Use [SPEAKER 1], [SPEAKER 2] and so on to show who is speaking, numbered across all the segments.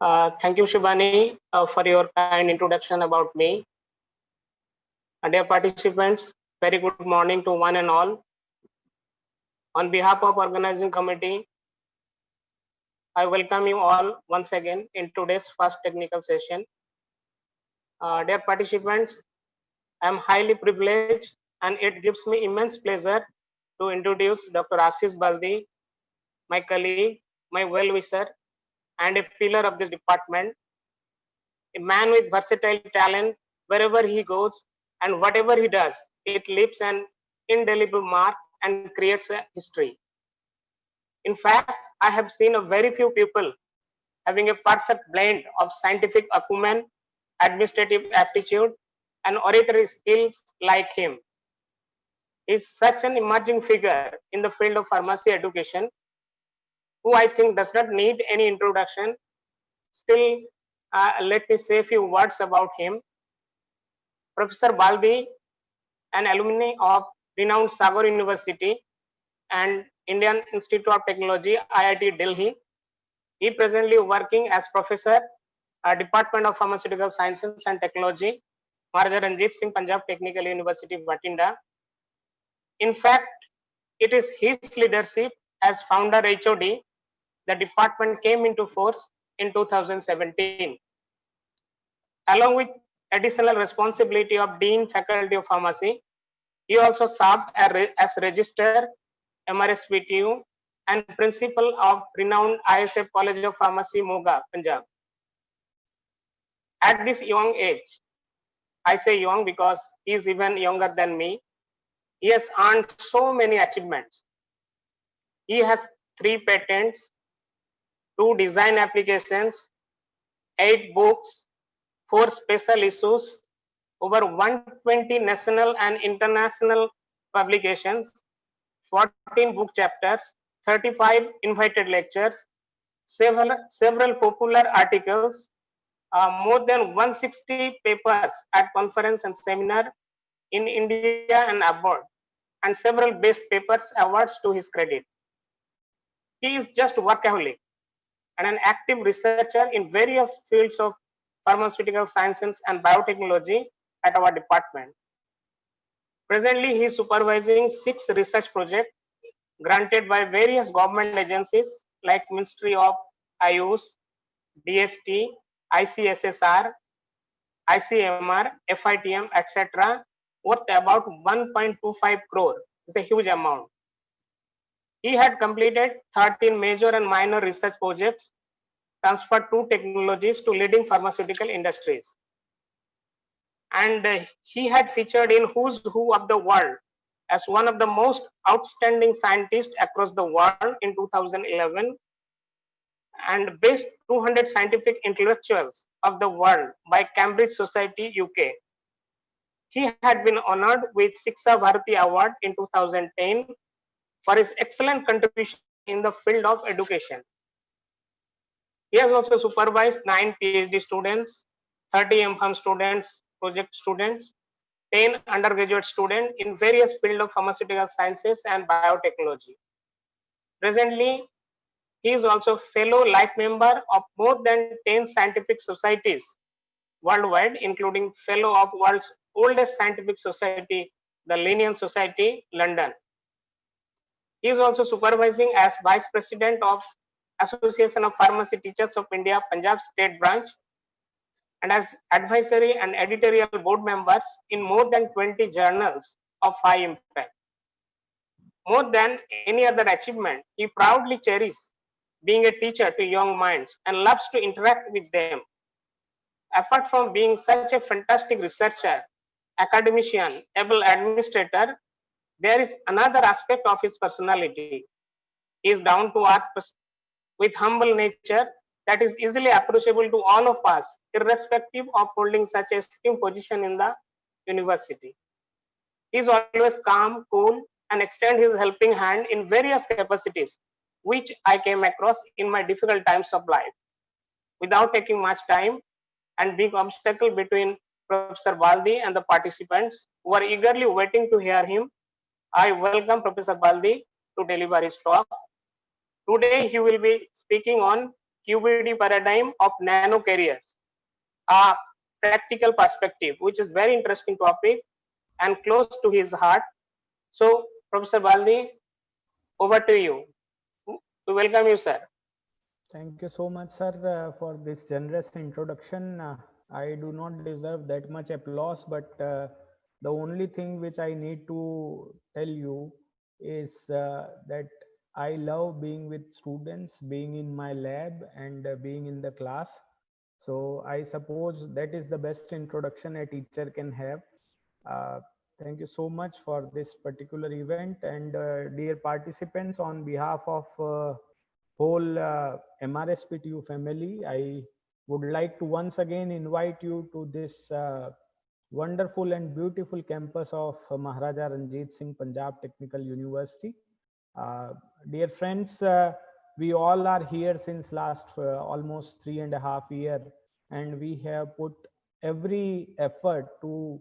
[SPEAKER 1] Thank you, Shivani, for your kind introduction about me. Dear participants, very good morning to one and all. On behalf of organizing committee, I welcome you all once again in today's first technical session. Dear participants, I am highly privileged and it gives me immense pleasure to introduce Dr. Ashish Baldi, my colleague, my well-wisher, and a pillar of this department, a man with versatile talent wherever he goes and whatever he does, it leaves an indelible mark and creates a history. In fact, I have seen a very few people having a perfect blend of scientific acumen, administrative aptitude, and oratory skills like him. He is such an emerging figure in the field of pharmacy education, who I think does not need any introduction. Still, let me say a few words about him. Professor Baldi, an alumni of renowned Sagar University and Indian Institute of Technology, IIT Delhi. He presently working as professor, Department of Pharmaceutical Sciences and Technology, Maharaja Ranjit Singh Punjab Technical University, Batinda. In fact, it is his leadership as founder HOD, the department came into force in 2017. Along with additional responsibility of Dean Faculty of Pharmacy, he also served as Register MRSPTU and Principal of renowned ISF College of Pharmacy, Moga, Punjab. At this young age, I say young because he is even younger than me, he has earned so many achievements. He has 3 patents, 2 design applications, 8 books, 4 special issues, over 120 national and international publications, 14 book chapters, 35 invited lectures, several popular articles, more than 160 papers at conference and seminar in India and abroad, and several best papers awards to his credit. He is just workaholic and an active researcher in various fields of pharmaceutical sciences and biotechnology at our department. Presently, he is supervising 6 research projects granted by various government agencies like Ministry of Ayush, DST, ICSSR, ICMR, FITM, etc., worth about 1.25 crore. It's a huge amount. He had completed 13 major and minor research projects, transferred 2 technologies to leading pharmaceutical industries. And he had featured in Who's Who of the World as one of the most outstanding scientists across the world in 2011 and best 200 scientific intellectuals of the world by Cambridge Society, UK. He had been honored with Shiksha Bharati Award in 2010 for his excellent contribution in the field of education. He has also supervised 9 PhD students, 30 MPharm students, project students, 10 undergraduate students in various fields of pharmaceutical sciences and biotechnology. Presently, he is also fellow life member of more than 10 scientific societies worldwide, including fellow of world's oldest scientific society, the Linnean Society, London. He is also supervising as Vice President of Association of Pharmacy Teachers of India, Punjab State Branch, and as advisory and editorial board members in more than 20 journals of high impact. More than any other achievement, he proudly cherishes being a teacher to young minds and loves to interact with them. Apart from being such a fantastic researcher, academician, able administrator, there is another aspect of his personality. He is down to earth with humble nature that is easily approachable to all of us, irrespective of holding such a esteemed position in the university. He is always calm, cool, and extend his helping hand in various capacities, which I came across in my difficult times of life. Without taking much time and big obstacle between Professor Baldi and the participants who are eagerly waiting to hear him, I welcome Professor Baldi to deliver his talk. Today he will be speaking on QBD paradigm of nano carriers, a practical perspective, which is very interesting topic and close to his heart. So, Professor Baldi, over to you. We welcome you, sir.
[SPEAKER 2] Thank you so much, sir, for this generous introduction. I do not deserve that much applause, but the only thing which I need to tell you is that I love being with students, being in my lab, and being in the class. So I suppose that is the best introduction a teacher can have. Uh, Thank you so much for this particular event, and dear participants, on behalf of whole MRSPTU family, I would like to once again invite you to this wonderful and beautiful campus of Maharaja Ranjit Singh Punjab Technical University. Uh, Dear friends, we all are here since last almost 3.5 years, and we have put every effort to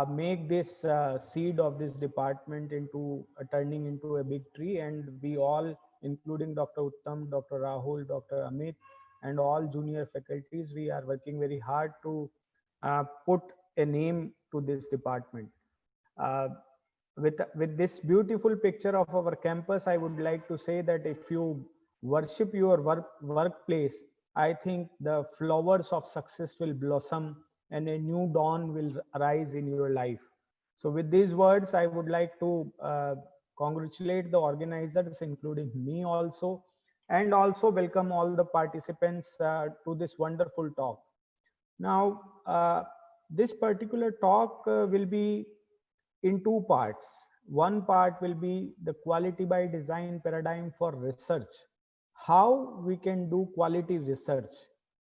[SPEAKER 2] make this seed of this department into turning into a big tree. And we all, including Dr. Uttam, Dr. Rahul, Dr. Amit, and all junior faculties, we are working very hard to put a name to this department. Uh, with this beautiful picture of our campus, I would like to say that if you worship your workplace, I think the flowers of success will blossom and a new dawn will arise in your life. So with these words, I would like to congratulate the organizers, including me also, and also welcome all the participants to this wonderful talk. Now, this particular talk will be in two parts. One part will be the quality by design paradigm for research. How we can do quality research,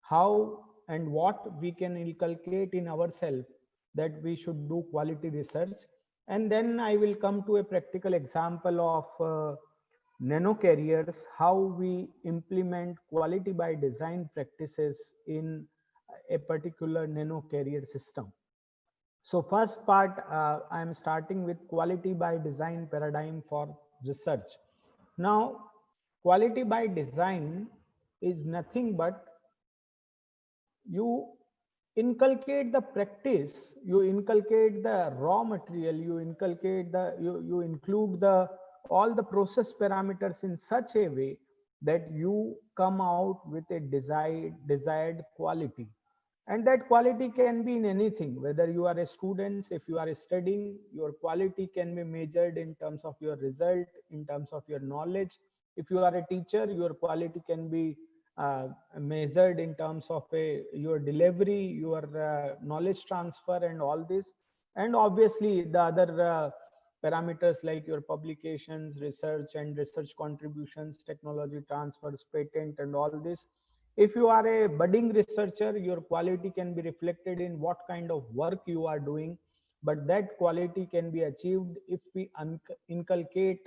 [SPEAKER 2] how and what we can inculcate in ourselves that we should do quality research. And then I will come to a practical example of nano carriers, how we implement quality by design practices in a particular nano carrier system. So first part, I am starting with quality by design paradigm for research. Now, quality by design is nothing but you inculcate the practice, you inculcate the raw material, you inculcate the, you include the all the process parameters in such a way that you come out with a desired quality. And that quality can be in anything, whether you are a student, if you are studying, your quality can be measured in terms of your result, in terms of your knowledge. If you are a teacher, your quality can be measured in terms of your delivery, your knowledge transfer, and all this. And obviously the other parameters like your publications, research and research contributions, technology transfers, patent, and all this. If you are a budding researcher, your quality can be reflected in what kind of work you are doing, but that quality can be achieved if we inculcate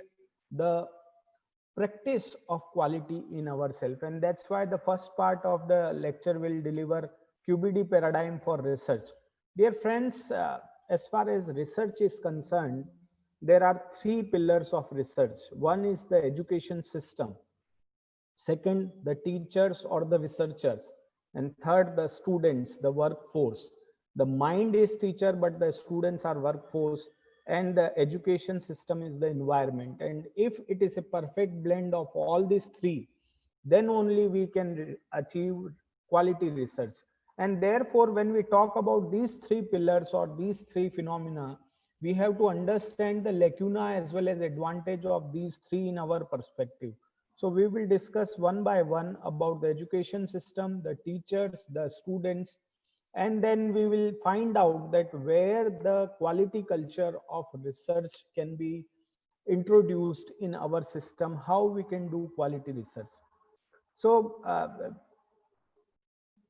[SPEAKER 2] the practice of quality in ourselves. And that's why the first part of the lecture will deliver QBD paradigm for research. Dear friends, as far as research is concerned, there are three pillars of research. One is the education system, second the teachers or the researchers, and third the students, the workforce. The mind is teacher, but the students are workforce, and the education system is the environment. And if it is a perfect blend of all these three, then only we can achieve quality research. And therefore when we talk about these three pillars or these three phenomena, we have to understand the lacuna as well as advantage of these three in our perspective. So we will discuss one by one about the education system, the teachers, the students, and then we will find out that where the quality culture of research can be introduced in our system, how we can do quality research. So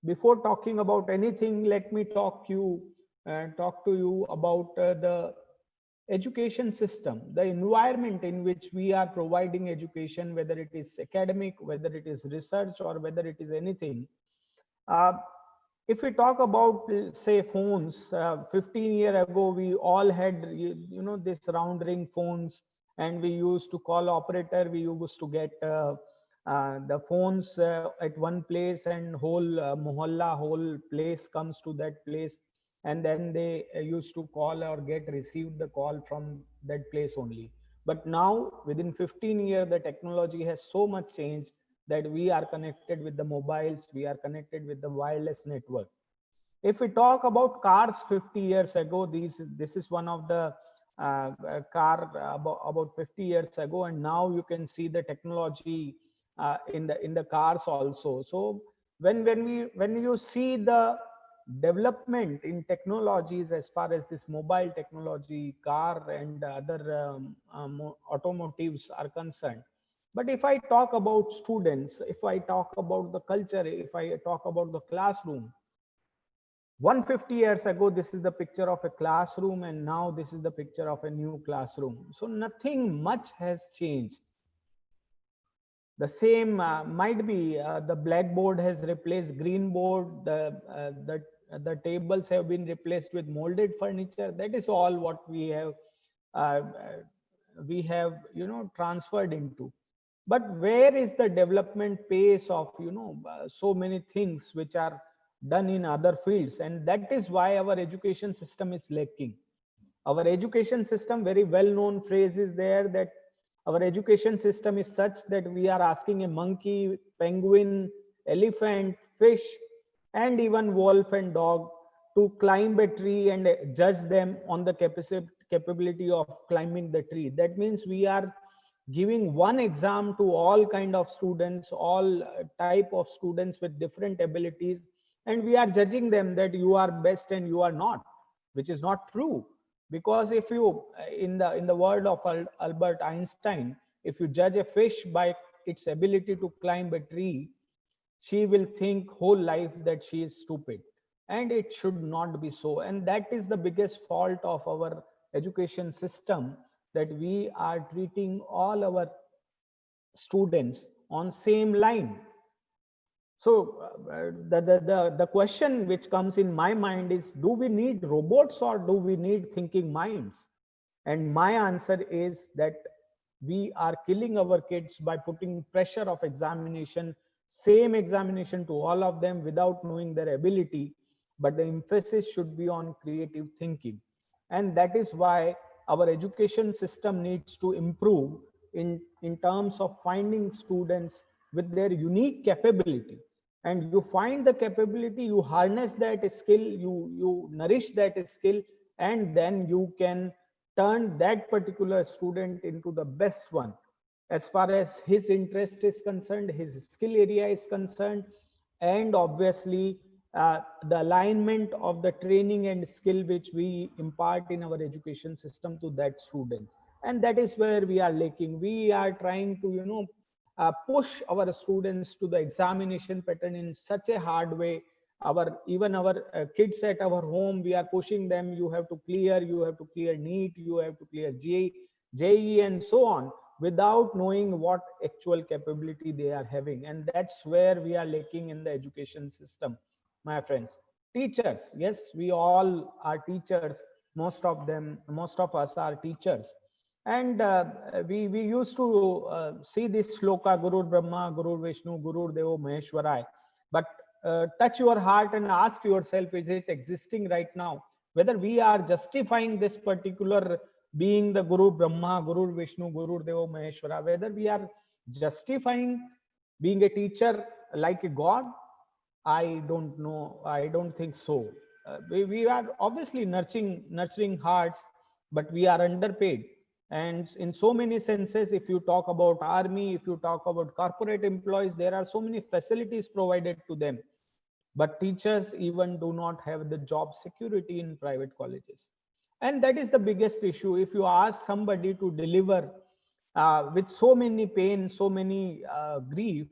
[SPEAKER 2] before talking about anything, let me talk to you about the education system, the environment in which we are providing education, whether it is academic, whether it is research, or whether it is anything. uh, if we talk about say phones, 15 years ago we all had you know this round ring phones, and we used to call operator, we used to get the phones at one place, and whole mohalla, whole place comes to that place, and then they used to call or get received the call from that place only. But now within 15 years the technology has so much changed that we are connected with the mobiles, we are connected with the wireless network. If we talk about cars 50 years ago, this is one of the car about 50 years ago, and now you can see the technology in the cars also. So when you see the development in technologies as far as this mobile technology, car and other automotives are concerned. But if I talk about students, if I talk about the culture, if I talk about the classroom, 150 years ago this is the picture of a classroom, and now this is the picture of a new classroom. So nothing much has changed. The same might be the blackboard has replaced green board, the tables have been replaced with molded furniture. That is all what uh, we have transferred into. But where is the development pace of so many things which are done in other fields? And that is why our education system is lacking. Our education system, very well known phrase is there, that our education system is such that we are asking a monkey, penguin, elephant, fish, and even wolf and dog to climb a tree and judge them on the capability of climbing the tree. That means we are giving one exam to all kind of students, all type of students with different abilities, and we are judging them that you are best and you are not, which is not true. Because if you in the word of Albert Einstein, if you judge a fish by its ability to climb a tree, she will think whole life that she is stupid, and it should not be so. And that is the biggest fault of our education system, that we are treating all our students on same line. So the question which comes in my mind is, do we need robots or do we need thinking minds? And my answer is that we are killing our kids by putting pressure of examination, same examination to all of them without knowing their ability. But the emphasis should be on creative thinking. And that is why our education system needs to improve in terms of finding students with their unique capability. And you find the capability, you harness that skill, you nourish that skill, and then you can turn that particular student into the best one as far as his interest is concerned, his skill area is concerned, and obviously the alignment of the training and skill which we impart in our education system to that students. And that is where we are lacking. We are trying to push our students to the examination pattern in such a hard way. Our even our kids at our home, we are pushing them, you have to clear, you have to clear NEET, you have to clear JE and so on, without knowing what actual capability they are having. And that's where we are lacking in the education system, my friends. Teachers, yes, we all are teachers. Most of us are teachers. And we used to see this shloka, Guru Brahma, Guru Vishnu, Guru Devo Maheshwarai. But touch your heart and ask yourself, is it existing right now? Whether we are justifying this particular being, the Guru Brahma, Guru Vishnu, Guru Devo Maheshwara, whether we are justifying being a teacher like a god, I don't know. I don't think so. We are obviously nurturing hearts, but we are underpaid. And in so many senses, if you talk about army, if you talk about corporate employees, there are so many facilities provided to them. But teachers even do not have the job security in private colleges. And that is the biggest issue. If you ask somebody to deliver with so many pain, so many grief,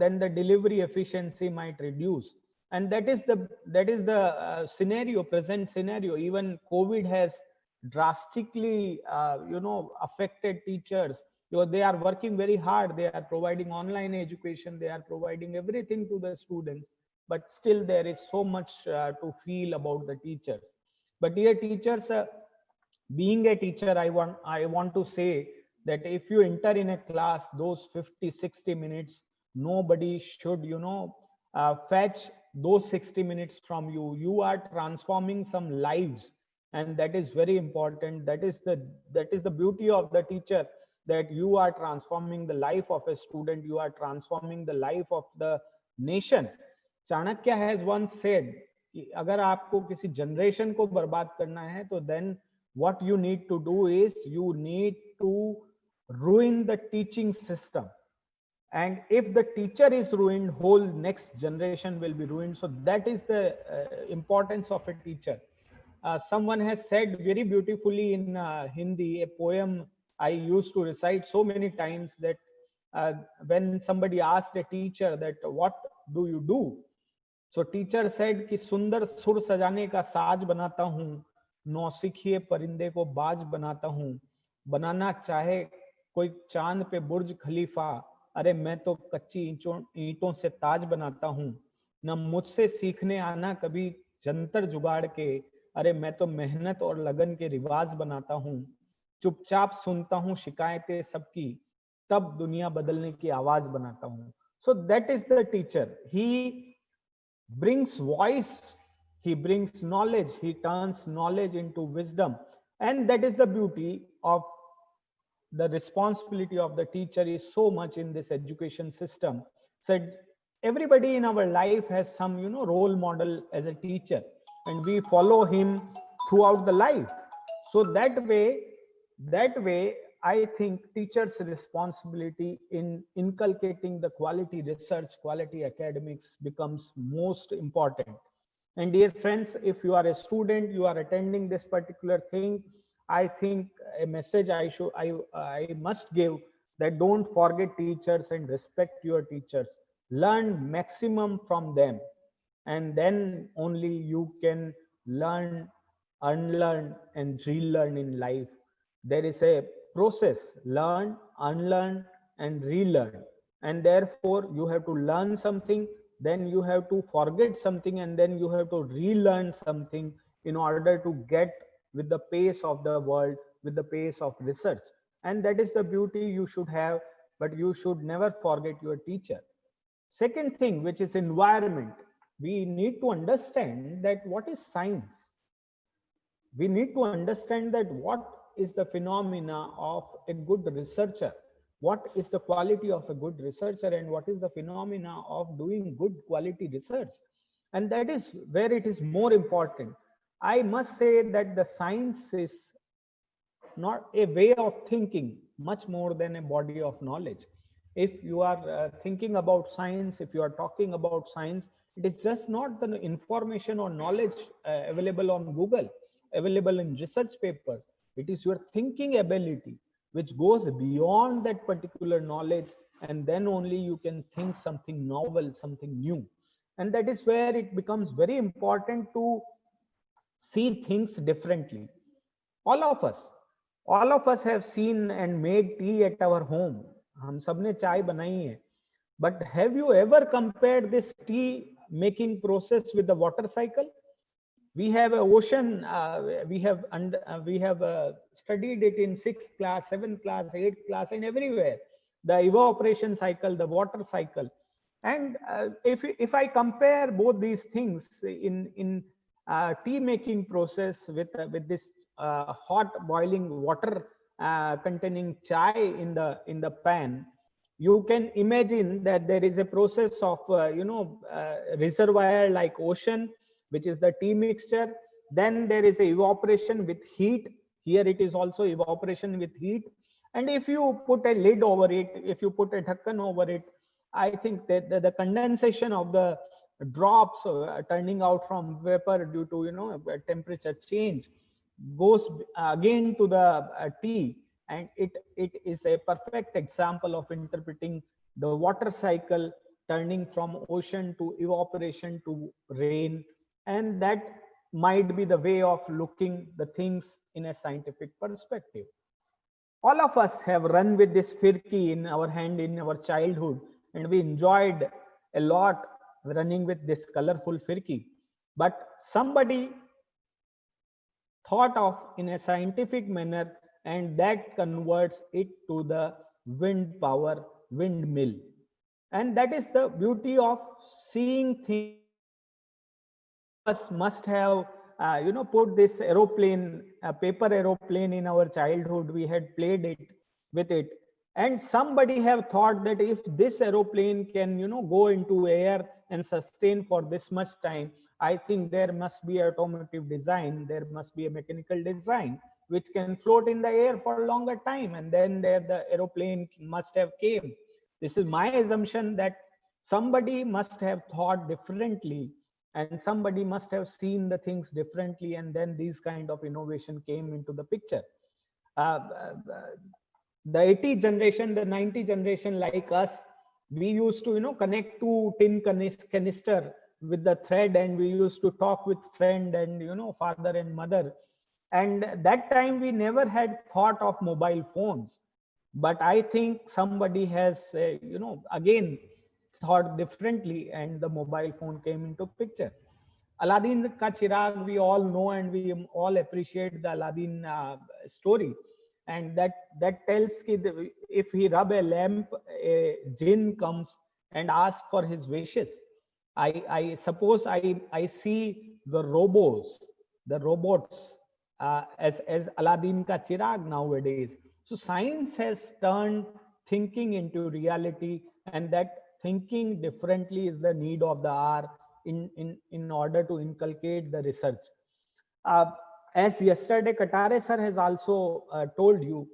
[SPEAKER 2] then the delivery efficiency might reduce. And that is the scenario, present scenario. Even COVID has drastically affected teachers. They are working very hard, they are providing online education, they are providing everything to the students, but still there is so much to feel about the teachers. But dear teachers, being a teacher, I want to say that if you enter in a class, those 50-60 minutes, nobody should, fetch those 60 minutes from you. You are transforming some lives, and that is very important. That is the beauty of the teacher, that you are transforming the life of a student, you are transforming the life of the nation. Chanakya has once said, अगर आपको किसी generation को बर्बाद करना है, तो then what you need to do is you need to ruin the teaching system. And if the teacher is ruined, whole next generation will be ruined. So that is the importance of a teacher. Someone has said very beautifully in Hindi, a poem I used to recite so many times, that when somebody asked a teacher that what do you do, so teacher said कि सुंदर सुर सजाने का साज बनाता हूँ, नौसिखिए परिंदे को बाज बनाता हूँ, बनाना चाहे कोई चांद पे बुर्ज खलीफा, अरे मैं तो कच्ची ईंटों से ताज बनाता हूँ, न मुझसे सीखने आना कभी जंतर जुगाड़ के, अरे मैं तो मेहनत और लगन के रिवाज बनाता हूँ, चुपचाप सुनता हूँ शिकायतें सबकी, तब दुनिया बदलने की आवाज बनाता हूँ. So that is the teacher. He brings voice, he brings knowledge, he turns knowledge into wisdom. And that is the beauty of the responsibility of the teacher is so much in this education system. Said everybody in our life has some, role model as a teacher, and we follow him throughout the life. So that way, I think teachers' responsibility in inculcating the quality research, quality academics becomes most important. And dear friends, if you are a student, you are attending this particular thing, I think a message I must give, that don't forget teachers and respect your teachers. Learn maximum from them, and then only you can learn, unlearn, and relearn in life. There is a process: learn, unlearn, and relearn. And therefore, you have to learn something, then you have to forget something, and then you have to relearn something in order to get with the pace of the world, with the pace of research. And that is the beauty you should have, but you should never forget your teacher. Second thing, which is environment, we need to understand that what is science. We need to understand that what is the phenomena of a good researcher, what is the quality of a good researcher, and what is the phenomena of doing good quality research. And that is where it is more important. I must say that the science is not a way of thinking, much more than a body of knowledge. If you are thinking about science, if you are talking about science, it is just not the information or knowledge available on Google, available in research papers. It is your thinking ability which goes beyond that particular knowledge, and then only you can think something novel, something new. And that is where it becomes very important to see things differently. all of us all of us have seen and made tea at our home. हम सबने चाय बनाई है. But have you ever compared this tea making process with the water cycle? We have an ocean, we have studied it in 6th class, 7th class, 8th class, and everywhere, the evaporation cycle, the water cycle. And if I compare both these things in tea making process with this hot boiling water containing chai in the pan, you can imagine that there is a process of reservoir like ocean, which is the tea mixture. Then there is a evaporation with heat. Here it is also evaporation with heat. And if you put a lid over it, if you put a dhakkan over it, I think that the condensation of the drops turning out from vapor due to temperature change goes again to the tea, and it is a perfect example of interpreting the water cycle turning from ocean to evaporation to rain. And that might be the way of looking the things in a scientific perspective. All of us have run with this firki in our hand in our childhood, and we enjoyed a lot running with this colorful firki. But somebody thought of in a scientific manner and that converts it to the wind power windmill. And that is the beauty of seeing things. All of us must have put this aeroplane, a paper aeroplane, in our childhood. We had played it with it, and somebody have thought that if this aeroplane can go into air and sustain for this much time, I think there must be automotive design, there must be a mechanical design which can float in the air for a longer time, and then there the aeroplane must have came. This is my assumption, that somebody must have thought differently, and somebody must have seen the things differently, and then these kind of innovation came into the picture. uh, the 80 generation, the 90 generation like us, we used to connect to tin canister with the thread, and we used to talk with friend and father and mother. And that time we never had thought of mobile phones. But I think somebody has again thought differently, and the mobile phone came into picture. Aladdin ka Chirag, we all know and we all appreciate the Aladdin story. And that tells ki if he rub a lamp, a jinn comes and asks for his wishes. I suppose I see the robots as Aladdin ka Chirag nowadays. So science has turned thinking into reality, and that thinking differently is the need of the hour in order to inculcate the research. Uh, as yesterday, Katare sir has also told you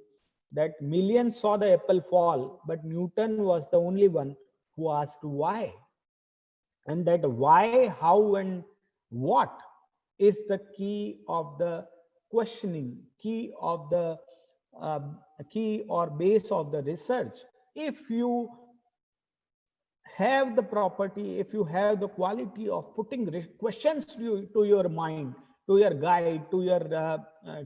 [SPEAKER 2] that millions saw the apple fall, but Newton was the only one who asked why. And that why, how, and what is the key of the questioning, key of the uh, key or base of the research. If you have the property, if you have the quality of putting questions to your mind, to your guide, to your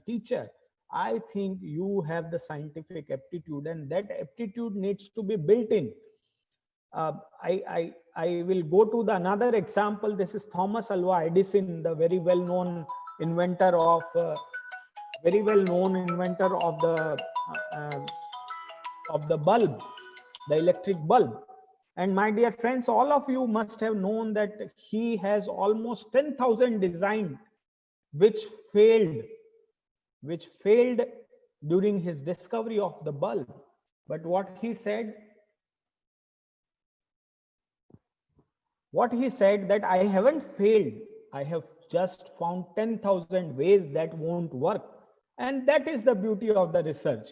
[SPEAKER 2] teacher, I think you have the scientific aptitude, and that aptitude needs to be built in. uh, I will go to the another example. This is Thomas Alva Edison, the very well known inventor uh, of the bulb, the electric bulb. And my dear friends, all of you must have known that he has almost 10,000 designs which failed, which failed during his discovery of the bulb. But what he said that I haven't failed, I have just found 10,000 ways that won't work. And that is the beauty of the research.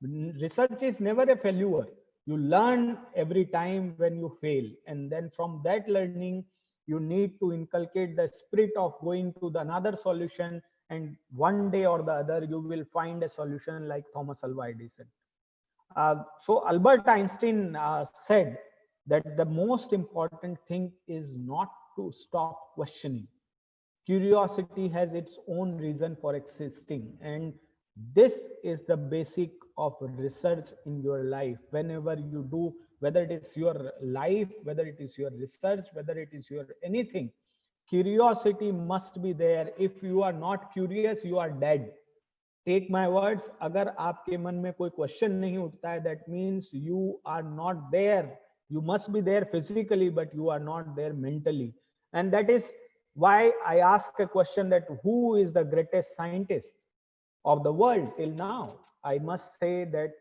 [SPEAKER 2] Research is never a failure. You learn every time when you fail, and then from that learning you need to inculcate the spirit of going to the another solution, and one day or the other you will find a solution like Thomas Alva Edison. So Albert Einstein said that the most important thing is not to stop questioning. Curiosity has its own reason for existing, and this is the basic of research in your life. Whenever you do, whether it is your life, whether it is your research, whether it is your anything, curiosity must be there. If you are not curious, you are dead. Take my words, अगर आपके मन में कोई question नहीं उठता है, that means you are not there. You must be there physically, but you are not there mentally. And that is why I ask a question, that who is the greatest scientist of the world till now? I must say that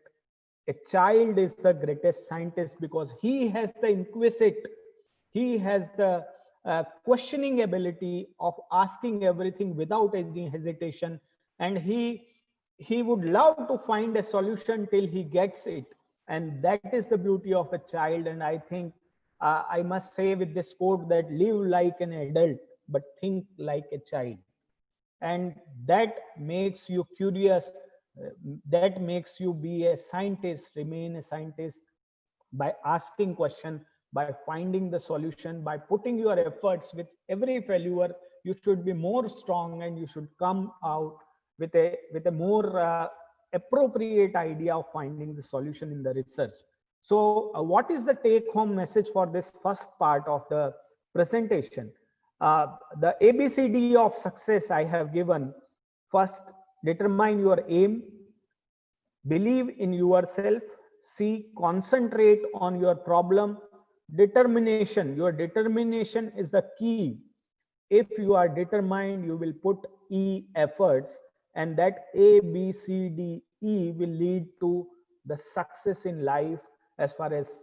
[SPEAKER 2] a child is the greatest scientist, because he has the inquisite, he has the questioning ability of asking everything without any hesitation, and he would love to find a solution till he gets it. And that is the beauty of a child. And I think I must say with this quote that live like an adult but think like a child. And that makes you curious, that makes you be a scientist, remain a scientist, by asking question, by finding the solution, by putting your efforts. With every failure you should be more strong, and you should come out with a more appropriate idea of finding the solution in the research. So what is the take home message for this first part of the presentation? The ABCD of success I have given. First, determine your aim. Believe in yourself, see, concentrate on your problem. Determination, your determination is the key. If you are determined, you will put E efforts, and that A, B, C, D, E will lead to the success in life. As far as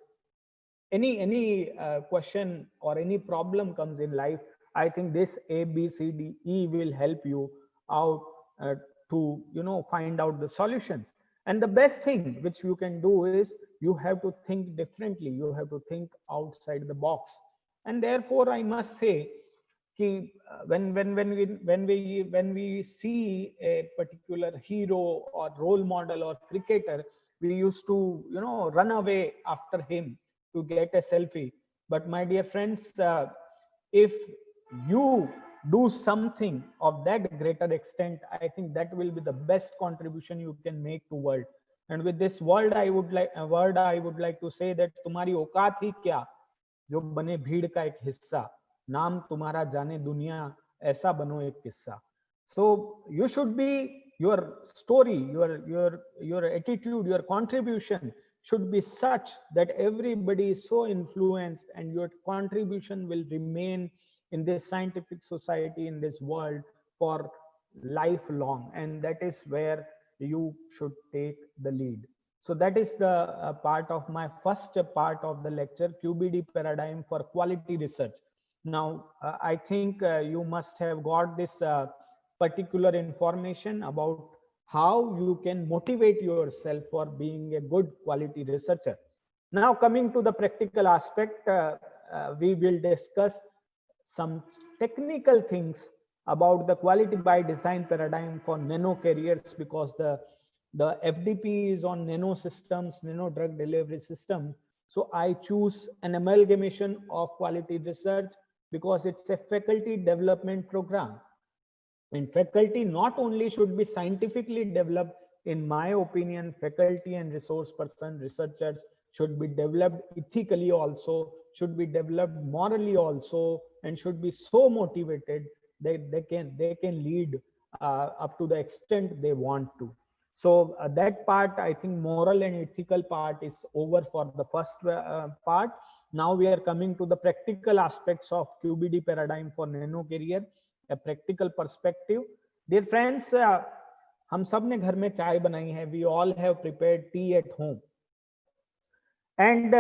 [SPEAKER 2] any question or any problem comes in life, I think this A, B, C, D, E will help you out uh, to find out the solutions. And the best thing which you can do is you have to think differently, you have to think outside the box. And therefore I must say कि when we see a particular hero or role model or cricketer, we used to run away after him to get a selfie. But my dear friends, if you do something of that greater extent, I think that will be the best contribution you can make to world. And with this word I would like to say that तुम्हारी औकात ही क्या जो बने भीड़ का एक हिस्सा, नाम तुम्हारा जाने दुनिया, ऐसा बनो एक किस्सा. So you should be, your story, your attitude, your contribution should be such that everybody is so influenced and your contribution will remain in this scientific society, in this world, for lifelong. And that is where you should take the lead. So that is the part of my first part of the lecture, QBD paradigm for quality research. Now, I think you must have got this particular information about how you can motivate yourself for being a good quality researcher. Now, coming to the practical aspect, we will discuss some technical things about the quality by design paradigm for nano carriers, because the FDP is on nano systems, nano drug delivery system. So I choose an amalgamation of quality research because it's a faculty development program. And faculty not only should be scientifically developed, in my opinion, faculty and resource person, researchers should be developed ethically also, should be developed morally also, and should be so motivated that they can lead up to the extent they want to. So that part, I think moral and ethical part is over for the first part. Now we are coming to the practical aspects of QBD paradigm for nano career, a practical perspective. Dear friends, हम सब ने घर में चाय बनाई है. We all have prepared tea at home. And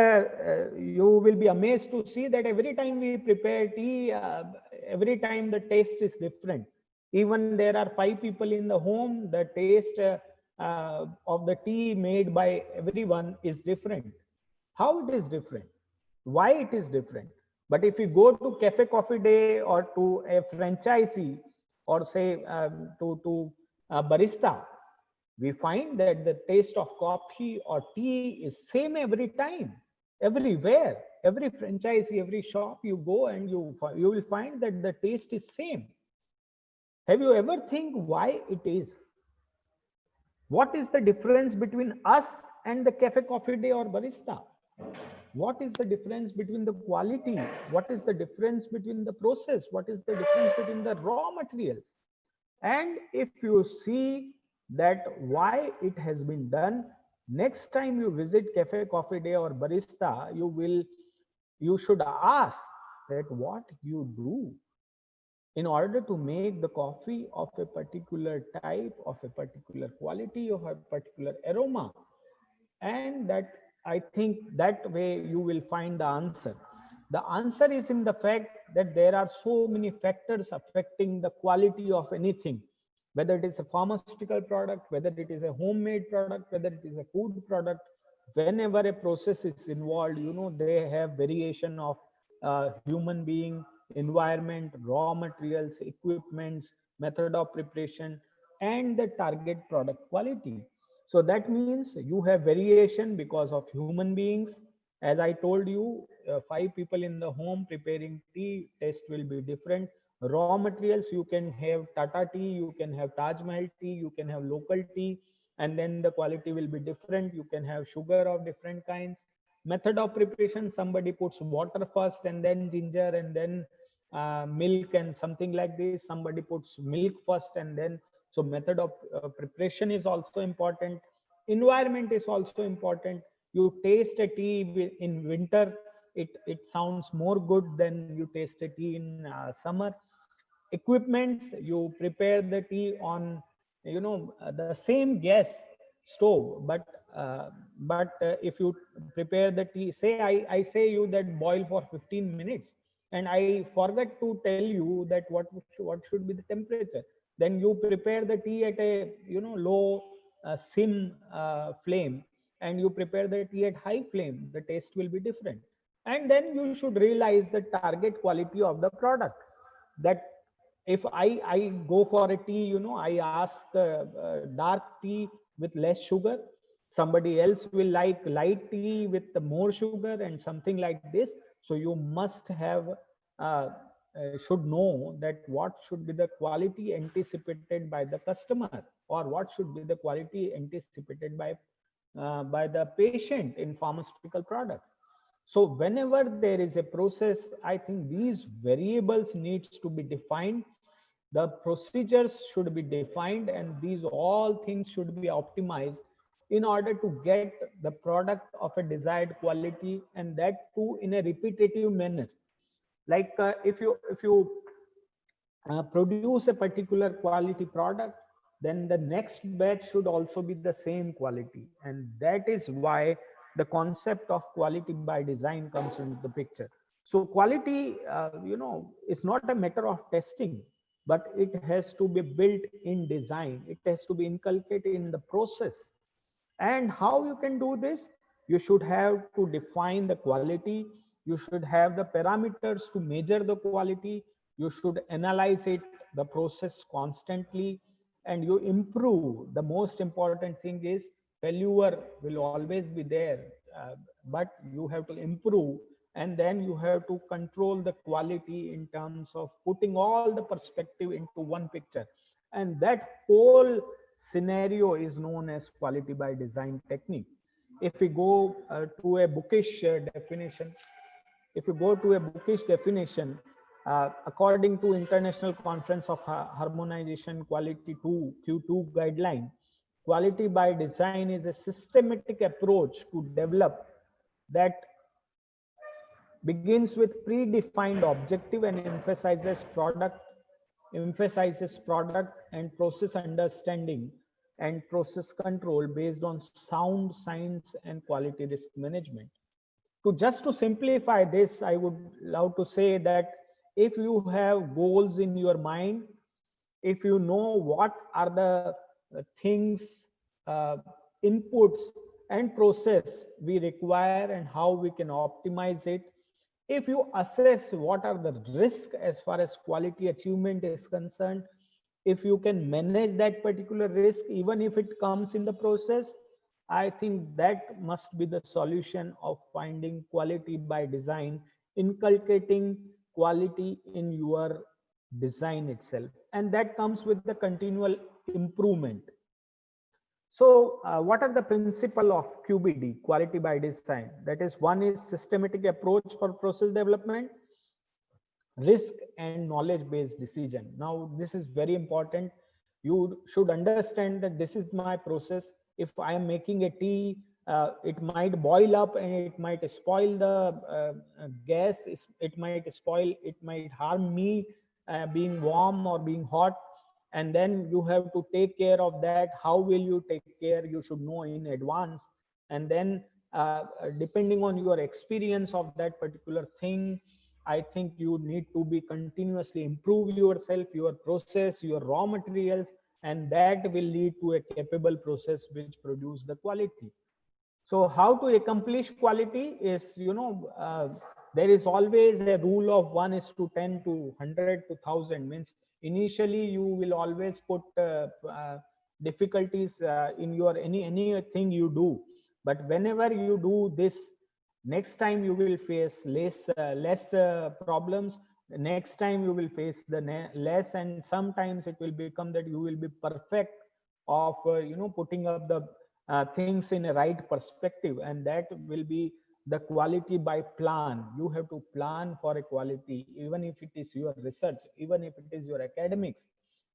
[SPEAKER 2] you will be amazed to see that every time we prepare tea, every time the taste is different. Even there are 5 people in the home, the taste of the tea made by everyone is different. How it is different? Why it is different? But if you go to Cafe Coffee Day or to a franchisee, or say to barista, we find that the taste of coffee or tea is same every time, everywhere. Every franchisee, every shop you go, and you will find that the taste is same. Have you ever think why it is? What is the difference between us and the Cafe Coffee Day or barista? What is the difference between the quality? What is the difference between the process? What is the difference between the raw materials? And if you see that why it has been done, next time you visit Cafe Coffee Day or barista, you should ask that what you do in order to make the coffee of a particular type, of a particular quality, of a particular aroma. And that, I think that way you will find the answer. The answer is in the fact that there are so many factors affecting the quality of anything, whether it is a pharmaceutical product, whether it is a homemade product, whether it is a food product. Whenever a process is involved, they have variation of human being, environment, raw materials, equipments, method of preparation, and the target product quality. So that means you have variation because of human beings. As I told you, 5 people in the home preparing tea, taste will be different. Raw materials, you can have Tata tea, you can have Taj Mahal tea, you can have local tea, and then the quality will be different. You can have sugar of different kinds. Method of preparation, somebody puts water first and then ginger and then milk and something like this. Somebody puts milk first and then, so method of preparation is also important. environment is also important. You taste a tea in winter, it sounds more good than you taste a tea in summer. Equipments, you prepare the tea on, the same gas stove, but if you prepare the tea, say I say you that boil for 15 minutes, and I forget to tell you that what should be the temperature, then you prepare the tea at a low sim flame, and you prepare the tea at high flame, the taste will be different. And then you should realize the target quality of the product. That if I go for a tea, I ask dark tea with less sugar, somebody else will like light tea with the more sugar and something like this. So you must have should know that what should be the quality anticipated by the customer, or what should be the quality anticipated by the patient in pharmaceutical products. So whenever there is a process, I think these variables needs to be defined, the procedures should be defined, and these all things should be optimized in order to get the product of a desired quality, and that too in a repetitive manner. Like if you produce a particular quality product, then the next batch should also be the same quality. And that is why the concept of quality by design comes into the picture. So quality, is not a matter of testing, but it has to be built in design. It has to be inculcated in the process. And how you can do this? You should have to define the quality. You should have the parameters to measure the quality. You should analyze it, the process constantly, and you improve. The most important thing is failure will always be there, but you have to improve, and then you have to control the quality in terms of putting all the perspective into one picture. And that whole scenario is known as quality by design technique. If we go to a bookish definition, if you go to a bookish definition, according to International Conference of Harmonization Quality 2 Q2 guideline, quality by design is a systematic approach to develop that begins with predefined objective and emphasizes product and process understanding and process control based on sound science and quality risk management. To just to simplify this, I would love to say that if you have goals in your mind, if you know what are the things, uh, inputs and process we require and how we can optimize it, if you assess what are the risks as far as quality achievement is concerned, if you can manage that particular risk even if it comes in the process, I think that must be the solution of finding quality by design, inculcating quality in your design itself. And that comes with the continual improvement. So what are the principle of QBD, quality by design? That is, one is systematic approach for process development, risk and knowledge based decision. Now this is very important. You should understand that this is my process. If I am making a tea, it might boil up and it might spoil the gas, it might spoil, it might harm me being warm or being hot. And then you have to take care of that. How will you take care? You should know in advance. And then depending on your experience of that particular thing, I think you need to be continuously improve yourself, your process, your raw materials, and that will lead to a capable process which produce the quality. So how to accomplish quality is, there is always a rule of 1 is to 10 to 100 to 1000. Means initially you will always put difficulties in your anything you do, but whenever you do this, next time you will face less problems. Next time you will face the less, and sometimes it will become that you will be perfect of putting up the things in a right perspective, and that will be the quality by plan. You have to plan for a quality, even if it is your research, even if it is your academics.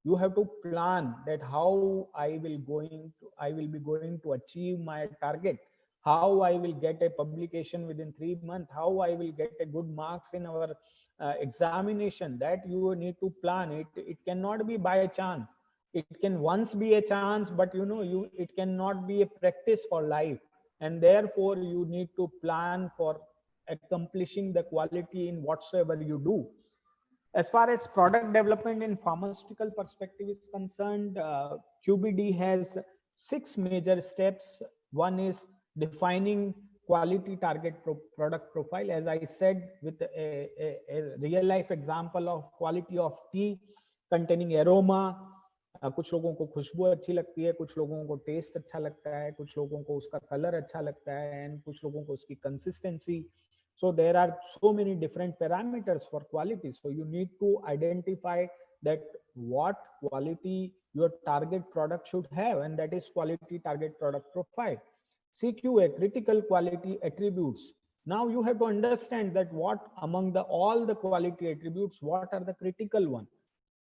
[SPEAKER 2] You have to plan that how I will be going to achieve my target, how I will get a publication within 3 months, how I will get a good marks in our examination. That you need to plan it. It cannot be by chance. It can once be a chance, but it cannot be a practice for life. And therefore you need to plan for accomplishing the quality in whatsoever you do. As far as product development in pharmaceutical perspective is concerned, QBD has 6 major steps. One is defining quality target product profile. As I said, with a real life example of quality of tea containing aroma. कुछ लोगों को खुशबू अच्छी लगती है, कुछ लोगों को test अच्छा लगता है, कुछ लोगों को उसका कलर अच्छा लगता है, एंड कुछ लोगों को उसकी consistency. So there are so many different parameters for quality. So you need to identify that what quality your target product should have, and that is quality target product profile. CQA, critical quality attributes. Now you have to understand that what among all the quality attributes, what are the critical one.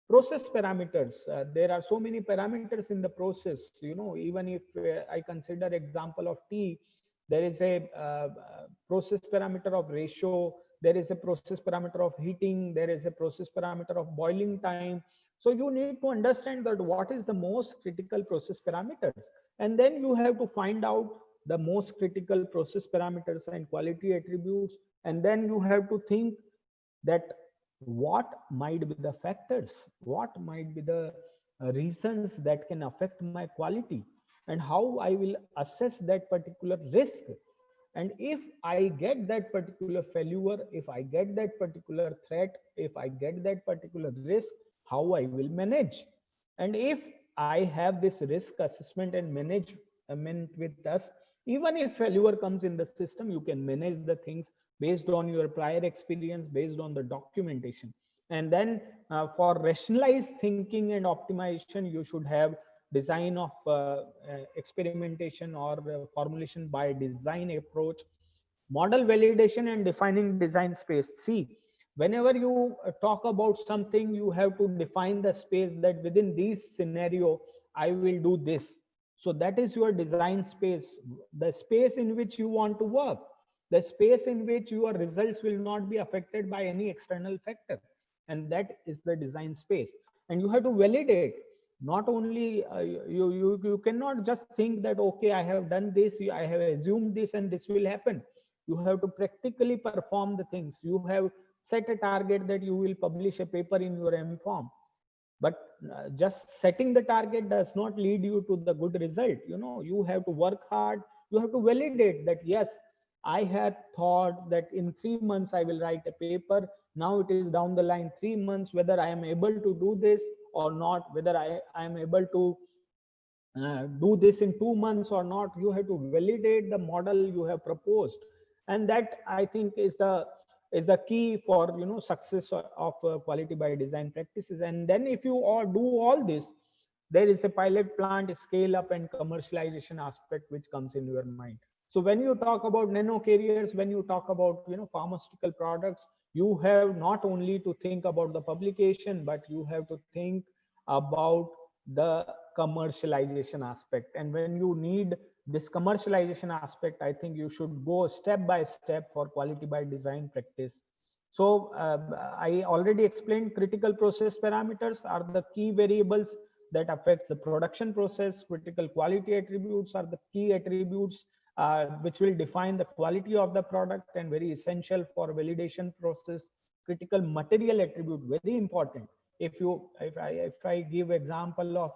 [SPEAKER 2] Process parameters, there are so many parameters in the process. Even if I consider example of tea, there is a process parameter of ratio, there is a process parameter of heating, there is a process parameter of boiling time. So you need to understand that what is the most critical process parameters, and then you have to find out the most critical process parameters and quality attributes, and then you have to think that what might be the factors, what might be the reasons that can affect my quality, and how I will assess that particular risk. And if I get that particular failure, if I get that particular threat, if I get that particular risk, how I will manage. And if I have this risk assessment and management with us, even if failure comes in the system, you can manage the things based on your prior experience, based on the documentation. And then for rationalized thinking and optimization, you should have design of experimentation or formulation by design approach, model validation, and defining design space. See, whenever you talk about something, you have to define the space that within this scenario, I will do this. So that is your design space, the space in which you want to work, the space in which your results will not be affected by any external factor. And that is the design space. And you have to validate. Not only you cannot just think that, okay, I have done this, I have assumed this, and this will happen. You have to practically perform the things. You have set a target that you will publish a paper in your M.Pharm, but just setting the target does not lead you to the good result. You have to work hard. You have to validate that, yes, I had thought that in 3 months I will write a paper. Now it is down the line 3 months, whether I am able to do this or not, whether I am able to do this in 2 months or not. You have to validate the model you have proposed, and that, I think, is the key for success of quality by design practices. And then if you all do all this, there is a pilot plant, scale up, and commercialization aspect which comes in your mind. So when you talk about nano carriers, when you talk about pharmaceutical products, you have not only to think about the publication, but you have to think about the commercialization aspect. And when you need this commercialization aspect, I think you should go step by step for quality by design practice. So I already explained critical process parameters are the key variables that affects the production process. Critical quality attributes are the key attributes which will define the quality of the product and very essential for validation process. Critical material attribute, very important. If I give example of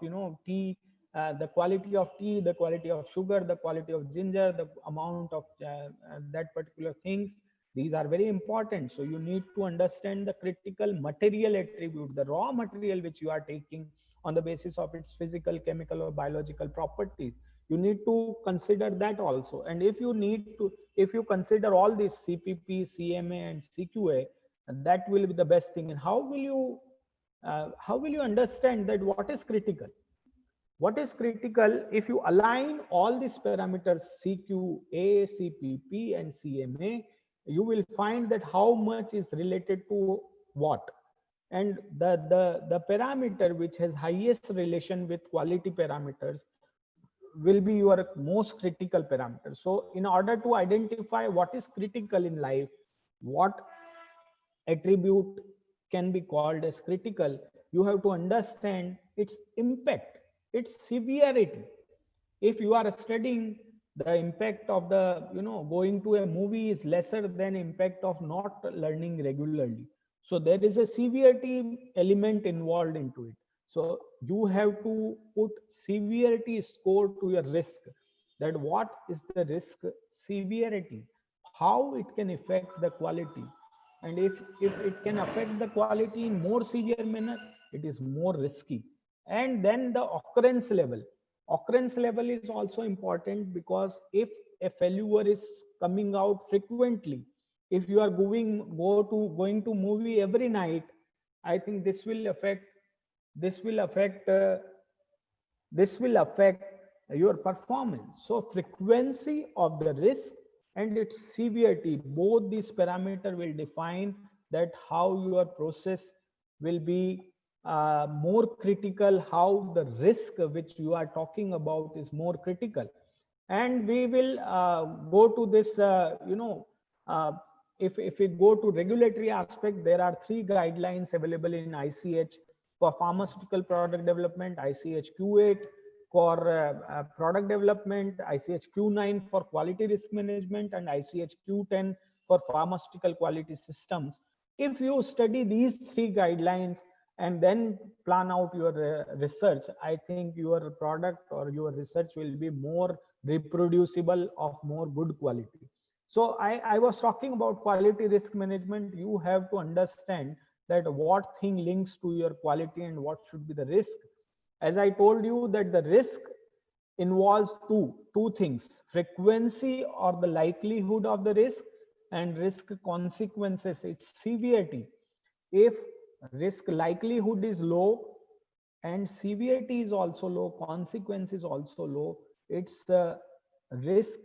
[SPEAKER 2] tea, the quality of tea, the quality of sugar, the quality of ginger, the amount of that particular things, these are very important. So you need to understand the critical material attribute, the raw material which you are taking on the basis of its physical, chemical, or biological properties. You need to consider that also. And if you consider all these CPP, CMA, and CQA, that will be the best thing. And how will you understand that what is critical? What is critical? If you align all these parameters, CQA, CPP, and CMA, you will find that how much is related to what. and the parameter which has highest relation with quality parameters will be your most critical parameter. So in order to identify what is critical in life, what attribute can be called as critical, you have to understand its impact, its severity. If you are studying, the impact of the, going to a movie is lesser than impact of not learning regularly. So there is a severity element involved into it. So you have to put severity score to your risk, that what is the risk severity, how it can affect the quality. And if it can affect the quality in more severe manner, it is more risky. And then the occurrence level is also important, because if a failure is coming out frequently, if you are going to movie every night, I think this will affect this will affect your performance. So frequency of the risk and its severity, both these parameter will define that how your process will be more critical, how the risk which you are talking about is more critical. And we will go to this, uh, if we go to regulatory aspect, there are three guidelines available in ICH for pharmaceutical product development: ICH Q8 for product development, ICH Q9 for quality risk management, and ICH Q10 for pharmaceutical quality systems. If you study these three guidelines and then plan out your research, I think your product or your research will be more reproducible, of more good quality. So I was talking about quality risk management. You have to understand that what thing links to your quality and what should be the risk. As I told you, that the risk involves two things: frequency or the likelihood of the risk, and risk consequences, its severity. If risk likelihood is low and severity is also low, consequence is also low, its risk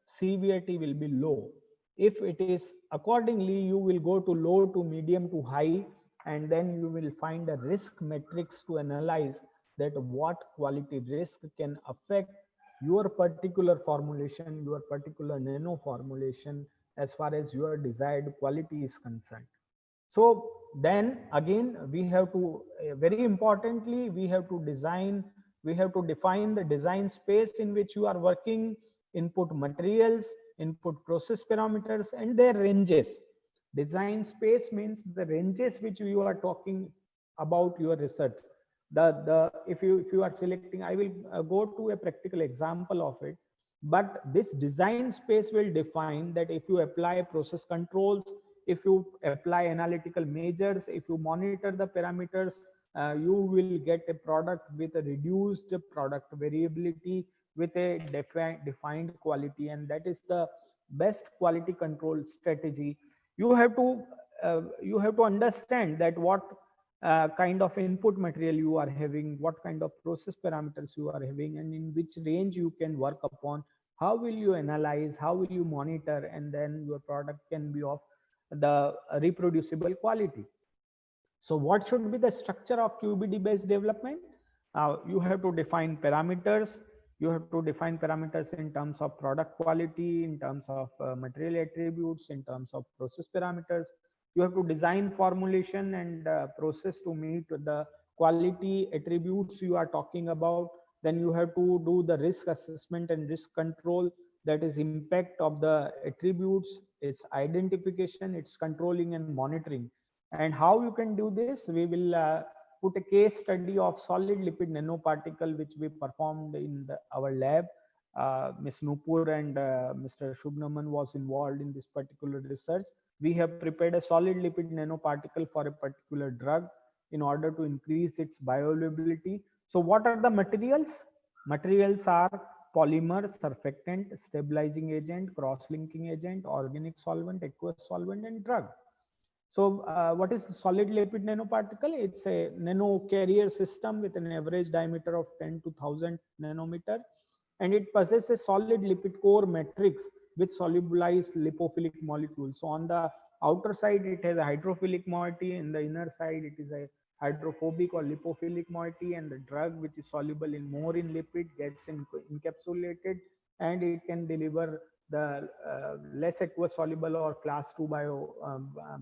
[SPEAKER 2] severity will be low. If it is accordingly, you will go to low to medium to high, and then you will find a risk matrix to analyze that what quality risk can affect your particular formulation, your particular nano formulation, as far as your desired quality is concerned. So then again, we have to, very importantly, we have to design, we have to define the design space in which you are working, input materials, input process parameters, and their ranges. Design space means the ranges which you are talking about your research. The if you are selecting, I will go to a practical example of it. But this design space will define that if you apply process controls, if you apply analytical measures, if you monitor the parameters, you will get a product with a reduced product variability, with a defined quality, and that is the best quality control strategy. You have to understand that what kind of input material you are having, what kind of process parameters you are having, and in which range you can work upon. How will you analyze, how will you monitor, and then your product can be of the reproducible quality. So what should be the structure of QBD based development? You have to define parameters. You have to define parameters in terms of product quality, in terms of material attributes, in terms of process parameters. You have to design formulation and process to meet the quality attributes you are talking about. Then you have to do the risk assessment and risk control, that is impact of the attributes, its identification, its controlling and monitoring. And how you can do this, we will put a case study of solid lipid nanoparticle which we performed in our lab. Ms. Nupur and Mr. Shubnaman was involved in this particular research. We have prepared a solid lipid nanoparticle for a particular drug in order to increase its bioavailability. So what are the materials? Materials are polymer, surfactant, stabilizing agent, cross-linking agent, organic solvent, aqueous solvent, and drug. So what is the solid lipid nanoparticle? It's a nano carrier system with an average diameter of 10 to 1000 nanometer, and it possesses solid lipid core matrix with solubilized lipophilic molecules. So on the outer side it has a hydrophilic moiety, in the inner side it is a hydrophobic or lipophilic moiety, and the drug which is soluble in more in lipid gets encapsulated, and it can deliver the less aqueous soluble or class 2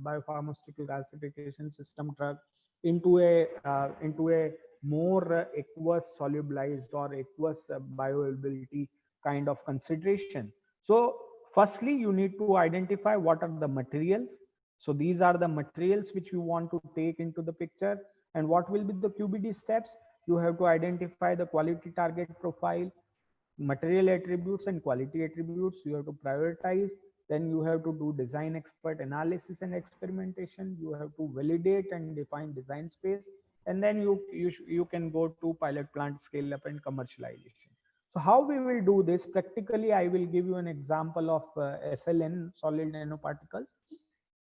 [SPEAKER 2] biopharmaceutical gasification system drug into a more aqueous solubilized or aqueous bioavailability kind of consideration. So firstly you need to identify what are the materials. So these are the materials which you want to take into the picture. And what will be the QBD steps? You have to identify the quality target profile, material attributes and quality attributes. You have to prioritize. Then you have to do design expert analysis and experimentation. You have to validate and define design space, and then you can go to pilot plant scale up and commercialization. So how we will do this practically? I will give you an example of SLN, solid nanoparticles.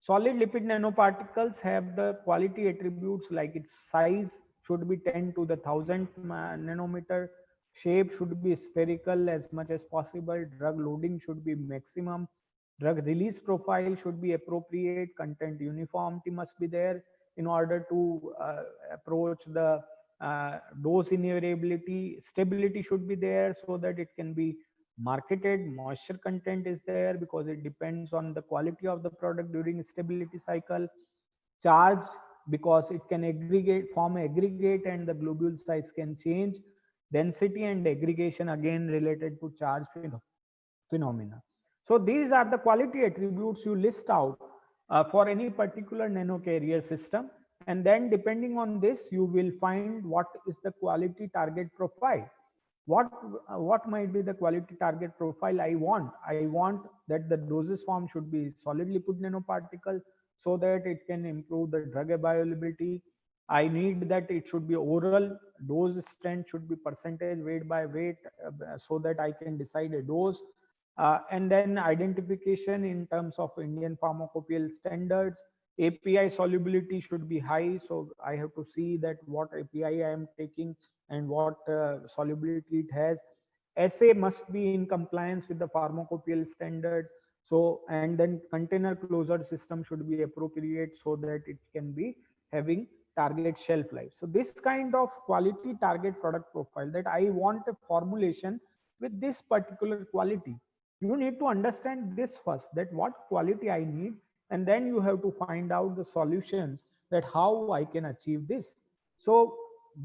[SPEAKER 2] Solid lipid nanoparticles have the quality attributes like its size should be 10 to the 1000 nanometer, shape should be spherical as much as possible, drug loading should be maximum, drug release profile should be appropriate, content uniformity must be there in order to approach the dose invariability, stability should be there so that it can be marketed, moisture content is there because it depends on the quality of the product during stability cycle, charged because it can aggregate, form aggregate, and the globule size can change, density and aggregation again related to charge phenomena. So these are the quality attributes you list out for any particular nano carrier system, and then depending on this you will find what is the quality target profile. What might be the quality target profile I want that the dosage form should be solid lipid nanoparticle so that it can improve the drug bioavailability. I need that it should be oral, dose strength should be percentage weight by weight, so that I can decide a dose. And then identification in terms of Indian pharmacopoeial standards. API solubility should be high, so I have to see that what API I am taking and what solubility it has. Assay must be in compliance with the pharmacopoeial standards. So, and then container closure system should be appropriate so that it can be having target shelf life. So this kind of quality target product profile, that I want a formulation with this particular quality. You need to understand this first, that what quality I need, and then you have to find out the solutions that how I can achieve this. So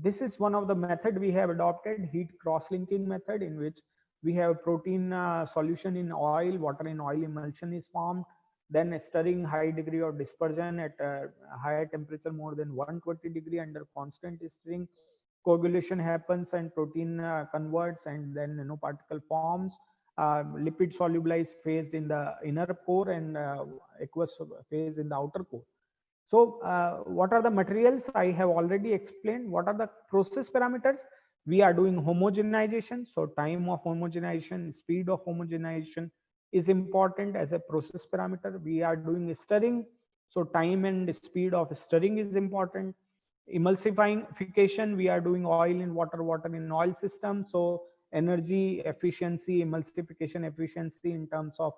[SPEAKER 2] this is one of the method we have adopted, heat cross-linking method, in which we have protein solution in oil, water in oil emulsion is formed, then stirring high degree of dispersion at a higher temperature more than 120 degree under constant stirring, coagulation happens and protein converts, and then nanoparticle forms, lipid solubilized phased in the inner core and aqueous phase in the outer core. So what are the materials? I have already explained. What are the process parameters? We are doing homogenization. So time of homogenization, speed of homogenization is important as a process parameter. We are doing stirring. So time and speed of stirring is important. Emulsification, we are doing oil in water, water in oil system. So energy efficiency, emulsification efficiency in terms of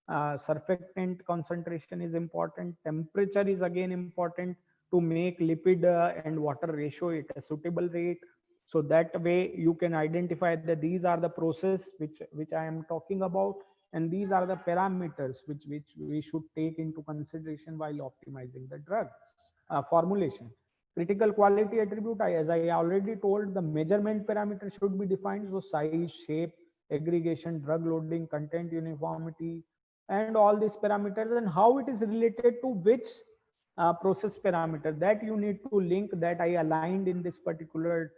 [SPEAKER 2] surfactant concentration is important. Temperature is again important to make lipid and water ratio at a suitable rate. So that way you can identify that these are the process which I am talking about, and these are the parameters which we should take into consideration while optimizing the drug formulation. Critical quality attribute, as I already told, the measurement parameters should be defined. So size, shape, aggregation, drug loading, content uniformity, and all these parameters, and how it is related to which process parameter, that you need to link, that I aligned in this particular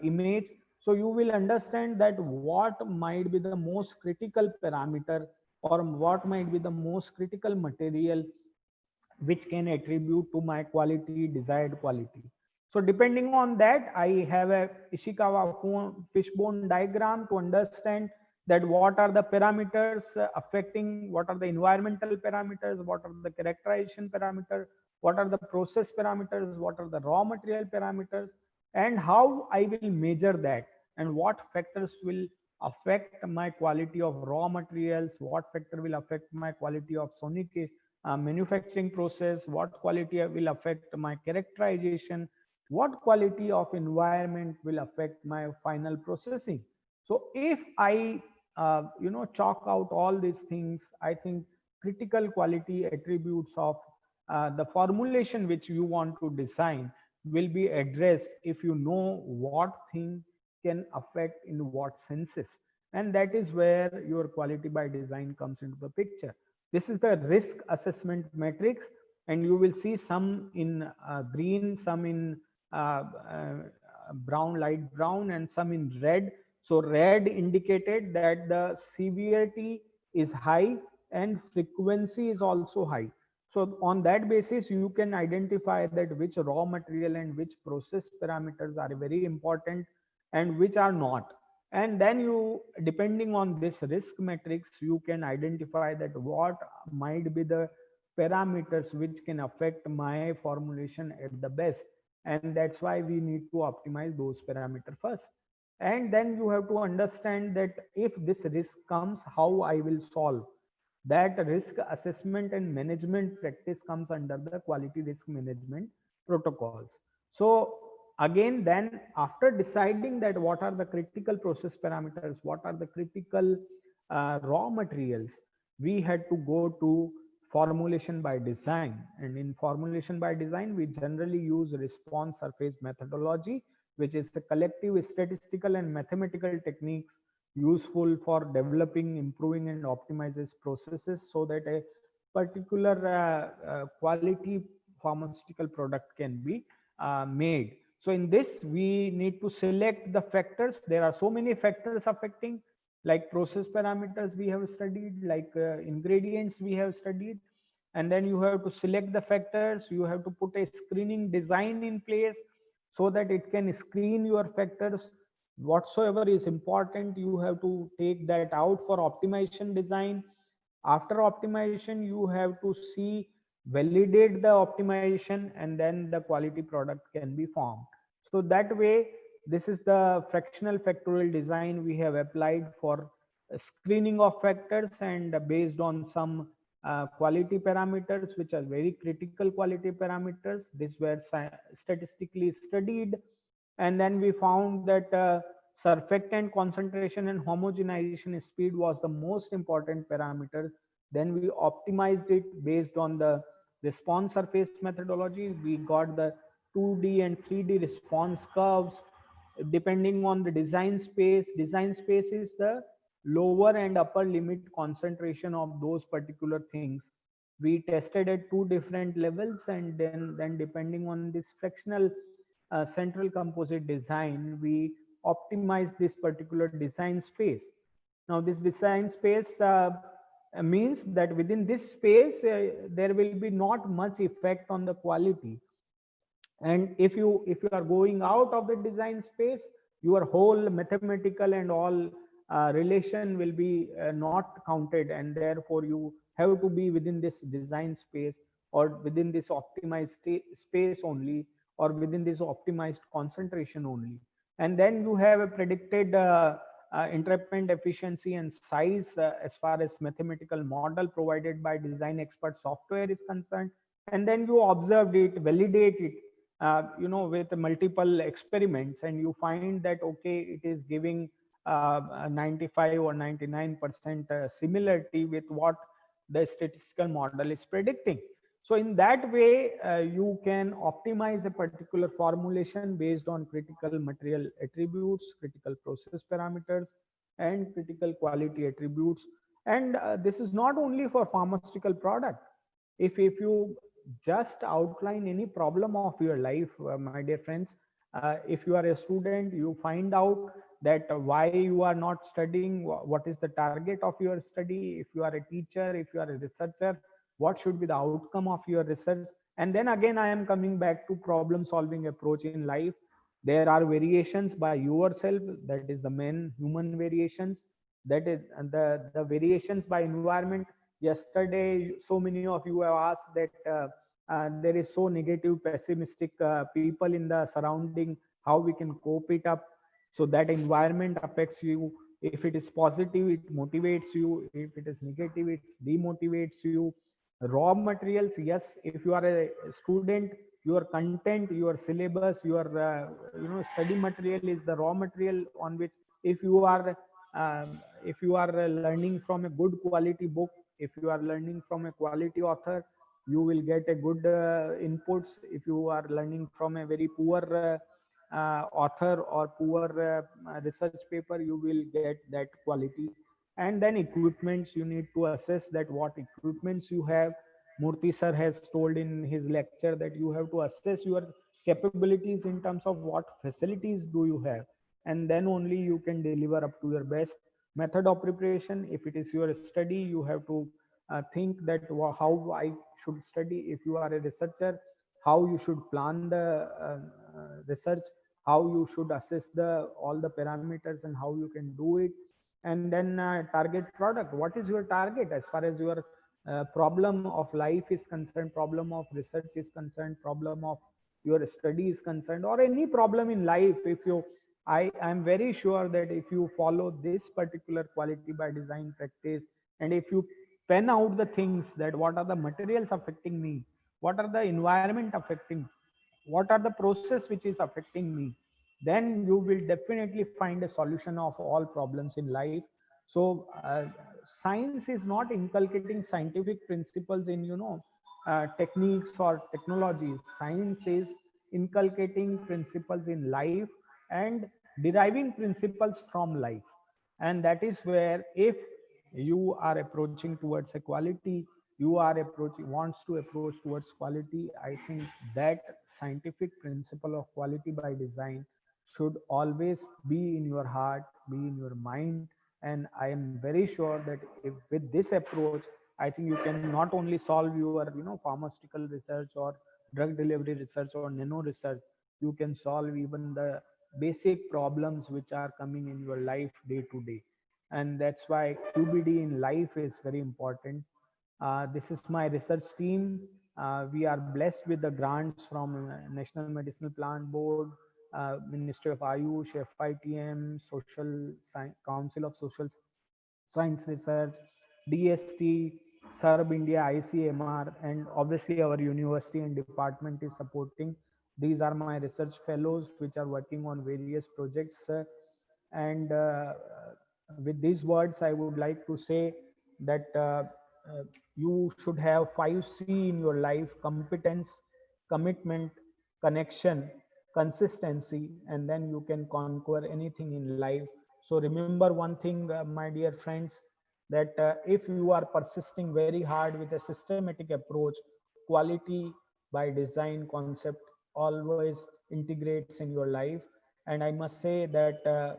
[SPEAKER 2] image. So you will understand that what might be the most critical parameter, or what might be the most critical material which can attribute to my quality, desired quality. So depending on that, I have a Ishikawa fishbone diagram to understand that what are the parameters affecting, what are the environmental parameters, what are the characterization parameters, what are the process parameters, what are the raw material parameters, and how I will measure that, and what factors will affect my quality of raw materials, what factor will affect my quality of manufacturing process, what quality will affect my characterization, what quality of environment will affect my final processing. So if I chalk out all these things, I think critical quality attributes of the formulation which you want to design will be addressed if you know what thing can affect in what senses. And that is where your quality by design comes into the picture. This is the risk assessment matrix, and you will see some in green, some in brown, light brown, and some in red. So red indicated that the severity is high and frequency is also high. So on that basis, you can identify that which raw material and which process parameters are very important and which are not. And then you, depending on this risk matrix, you can identify that what might be the parameters which can affect my formulation at the best. And that's why we need to optimize those parameters first. And then you have to understand that if this risk comes, how I will solve. That risk assessment and management practice comes under the quality risk management protocols. So again, then after deciding that what are the critical process parameters, what are the critical raw materials, we had to go to formulation by design. And in formulation by design, we generally use response surface methodology, which is the collective statistical and mathematical techniques useful for developing, improving, and optimizes processes so that a particular quality pharmaceutical product can be made. So in this, we need to select the factors. There are so many factors affecting, like process parameters we have studied, like ingredients we have studied. And then you have to select the factors. You have to put a screening design in place so that it can screen your factors. Whatsoever is important, you have to take that out for optimization design. After optimization, you have to see, validate the optimization, and then the quality product can be formed. So that way, this is the fractional factorial design we have applied for screening of factors, and based on some quality parameters which are very critical quality parameters. These were statistically studied, and then we found that surfactant concentration and homogenization speed was the most important parameters. Then we optimized it based on the response surface methodology. We got the 2D and 3D response curves depending on the design space. Design space is the lower and upper limit concentration of those particular things. We tested at two different levels, and then depending on this fractional central composite design, we optimize this particular design space. Now this design space means that within this space there will be not much effect on the quality. And if you are going out of the design space, your whole mathematical and all relation will be not counted, and therefore you have to be within this design space, or within this optimized space only, or within this optimized concentration only. And then you have a predicted entrapment efficiency and size as far as mathematical model provided by design expert software is concerned. And then you observed it, validate it, with multiple experiments, and you find that okay, it is giving 95 or 99% similarity with what the statistical model is predicting. So in that way, you can optimize a particular formulation based on critical material attributes, critical process parameters, and critical quality attributes. And this is not only for pharmaceutical product. If you just outline any problem of your life, my dear friends, if you are a student, you find out that why you are not studying, what is the target of your study. If you are a teacher, if you are a researcher, what should be the outcome of your research. And then again, I am coming back to problem solving approach in life. There are variations by yourself, that is the main human variations. That is the variations by environment. Yesterday, so many of you have asked that there is so negative, pessimistic people in the surrounding, how we can cope it up. So that environment affects you. If it is positive, it motivates you. If it is negative, it demotivates you. Raw materials, yes, if you are a student, your content, your syllabus, your study material is the raw material on which, if you are if you are learning from a good quality book, if you are learning from a quality author, you will get a good inputs. If you are learning from a very poor author or poor research paper, you will get that quality. And then equipments, you need to assess that what equipments you have. Murthy sir has told in his lecture that you have to assess your capabilities in terms of what facilities do you have, and then only you can deliver up to your best. Method of preparation, if it is your study, you have to think that how I should study. If you are a researcher, how you should plan the research, how you should assess the all the parameters and how you can do it. And then target product, what is your target as far as your problem of life is concerned, problem of research is concerned, problem of your study is concerned, or any problem in life. If you, I am very sure that if you follow this particular quality by design practice, and if you pen out the things that what are the materials affecting me, what are the environment affecting, what are the process which is affecting me, then you will definitely find a solution of all problems in life. So science is not inculcating scientific principles in techniques or technologies. Science is inculcating principles in life and deriving principles from life. And that is where, if you are approaching towards a quality, you are approaching wants to approach towards quality, I think that scientific principle of quality by design should always be in your heart, be in your mind. And I am very sure that if with this approach, I think you can not only solve your pharmaceutical research or drug delivery research or nano research, you can solve even the basic problems which are coming in your life day to day. And that's why QBD in life is very important. This is my research team. We are blessed with the grants from National Medicinal Plant Board, Ministry of Ayush, FITM, Council of Social Science Research, DST, SERB India, ICMR, and obviously our university and department is supporting. These are my research fellows which are working on various projects. And with these words, I would like to say that you should have 5C in your life: competence, commitment, connection, consistency, and then you can conquer anything in life. So remember one thing, my dear friends, that if you are persisting very hard with a systematic approach, quality by design concept always integrates in your life. And I must say that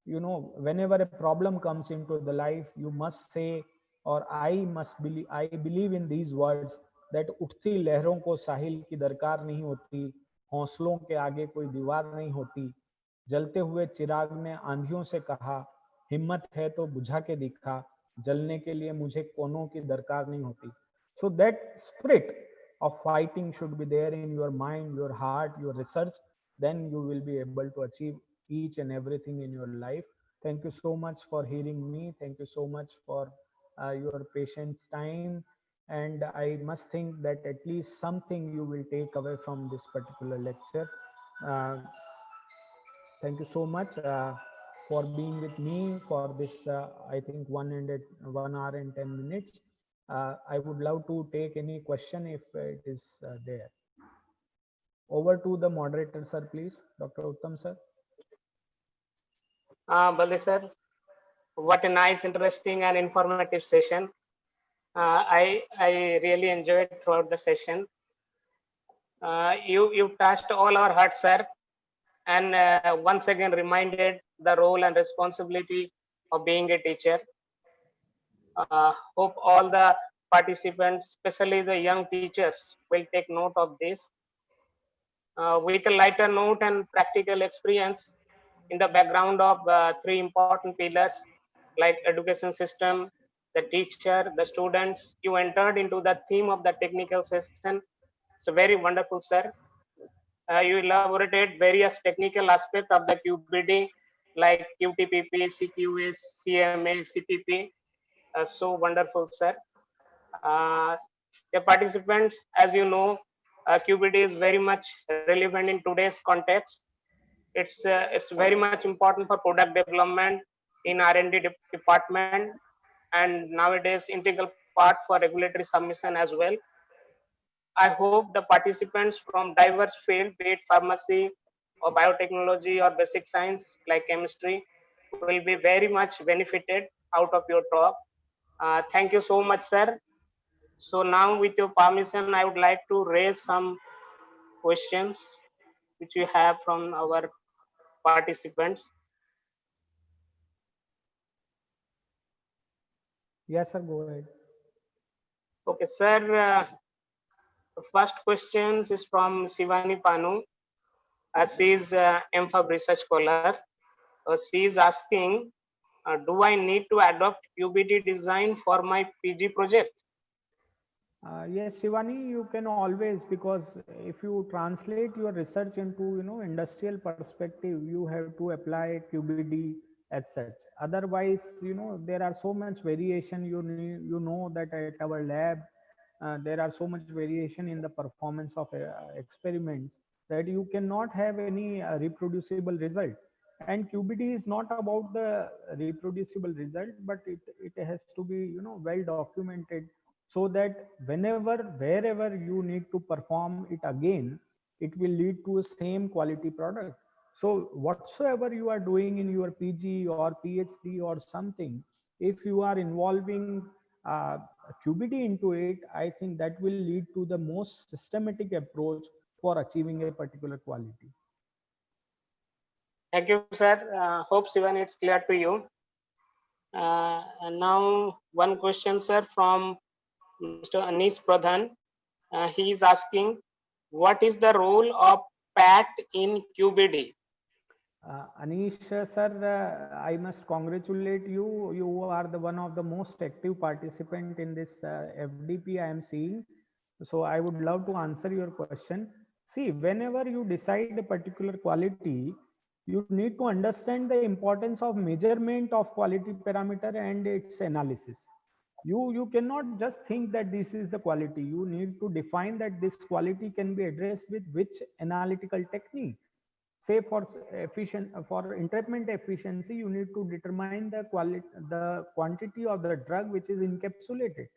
[SPEAKER 2] whenever a problem comes into the life, you must say, or I believe in these words, that उठती लहरों को साहिल की दरकार नहीं होती, हौसलों के आगे कोई दीवार नहीं होती, जलते हुए चिराग ने आंधियों से कहा, हिम्मत है तो बुझा के दिखा, जलने के लिए मुझे कोनों की दरकार नहीं होती. So that spirit of fighting should be there in your mind, your heart, your research. Then you will be able to achieve each and everything in your life. Thank you so much for hearing me. Thank you so much for your patience time. And I must think that at least something you will take away from this particular lecture. Uh, Thank you so much for being with me for this, I think, 1 hour and 10 minutes. I would love to take any question if it is there. Over to the moderator, sir, please. Dr. Uttam, sir.
[SPEAKER 1] Balde sir, what a nice, interesting, and informative session. I really enjoyed throughout the session. You touched all our hearts, sir, and once again reminded the role and responsibility of being a teacher. Hope all the participants, especially the young teachers, will take note of this. With a lighter note and practical experience in the background of three important pillars like education system, the teacher, the students, you entered into the theme of the technical session. It's very wonderful, sir. You elaborated various technical aspects of the QBD like QTPP, CQS, CMA, CPP. So wonderful, sir. Uh, The participants, as you know, QBD is very much relevant in today's context. It's very much important for product development in R&D department, and nowadays integral part for regulatory submission as well. I hope the participants from diverse field, be it pharmacy or biotechnology or basic science like chemistry, will be very much benefited out of your talk. Thank you so much, sir. So now, with your permission, I would like to raise some questions which we have from our participants.
[SPEAKER 2] Yes, sir, go ahead.
[SPEAKER 1] Okay, sir. The first question is from Shivani Panu. She is MPhab research scholar. She is asking, do I need to adopt QBD design for my PG project?
[SPEAKER 2] Yes, Shivani, you can always, because if you translate your research into industrial perspective, you have to apply QBD as such. Otherwise, there are so much variation. You know that at our lab, there are so much variation in the performance of experiments that you cannot have any reproducible result. And QBD is not about the reproducible result, but it has to be well documented, so that whenever wherever you need to perform it again, it will lead to a same quality product. So whatsoever you are doing in your PG or PhD or something, if you are involving uh, QBD into it, I think that will lead to the most systematic approach for achieving a particular quality.
[SPEAKER 1] Thank you, sir. Hope Sivan it's clear to you. And now one question, sir, from Mr. Anish Pradhan. He is asking, what is the role of PAT in QBD?
[SPEAKER 2] Anish, sir, I must congratulate you. You are the one of the most active participant in this FDP I am seeing. So I would love to answer your question. See, whenever you decide a particular quality, you need to understand the importance of measurement of quality parameter and its analysis. You cannot just think that this is the quality. You need to define that this quality can be addressed with which analytical technique. Say for entrapment efficiency, you need to determine the quantity of the drug which is encapsulated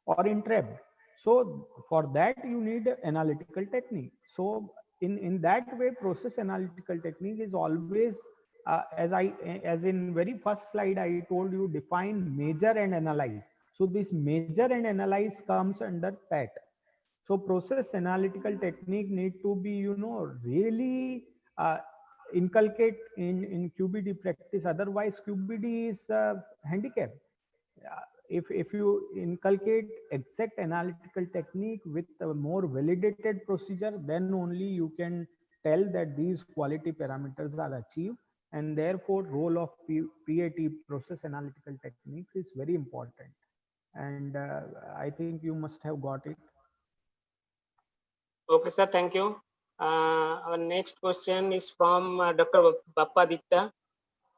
[SPEAKER 2] or entrapped. So for that you need analytical technique. So in that way, process analytical technique is always, as in very first slide I told you, define, measure and analyze. So this measure and analyze comes under PAT. So process analytical technique need to be really inculcate in QBD practice. Otherwise QBD is a handicap. If you inculcate exact analytical technique with a more validated procedure, then only you can tell that these quality parameters are achieved. And therefore role of PAT, process analytical techniques, is very important. And I think you must have got it.
[SPEAKER 1] Okay, sir, thank you. Our next question is from Dr. Bappaditya.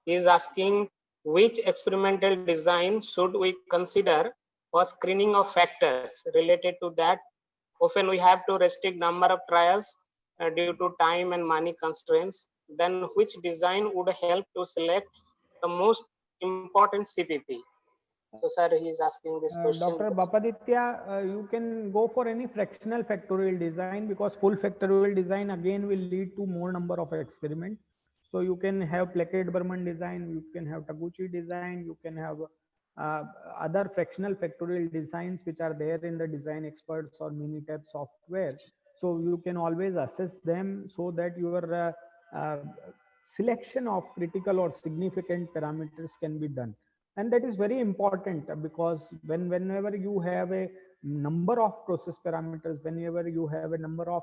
[SPEAKER 1] He is asking, which experimental design should we consider for screening of factors related to that? Often we have to restrict number of trials due to time and money constraints. Then which design would help to select the most important CPP? So, sir, he is asking this question.
[SPEAKER 2] Dr. Bapaditya, you can go for any fractional factorial design, because full factorial design again will lead to more number of experiments. So you can have Plackett-Berman design, you can have Taguchi design, you can have uh, other fractional factorial designs which are there in the Design Experts or Minitab software. So you can always assess them so that your selection of critical or significant parameters can be done. And that is very important, because whenever you have a number of process parameters, whenever you have a number of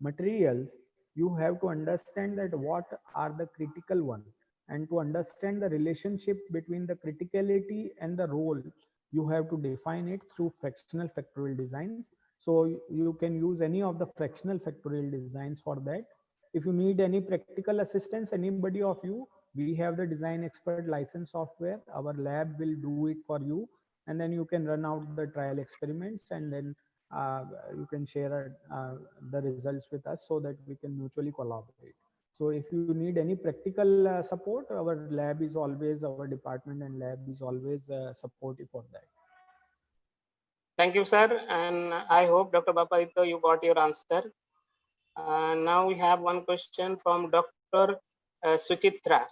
[SPEAKER 2] materials, you have to understand that what are the critical one. And to understand the relationship between the criticality and the role, you have to define it through fractional factorial designs. So you can use any of the fractional factorial designs for that. If you need any practical assistance, anybody of you, we have the Design Expert license software. Our lab will do it for you, and then you can run out the trial experiments, and then you can share the results with us so that we can mutually collaborate. So if you need any practical support, our lab is always, our department and lab is always supportive for that.
[SPEAKER 1] Thank you, sir. And I hope, Dr. Bapaditto, you got your answer. Now we have one question from Dr. Suchitra.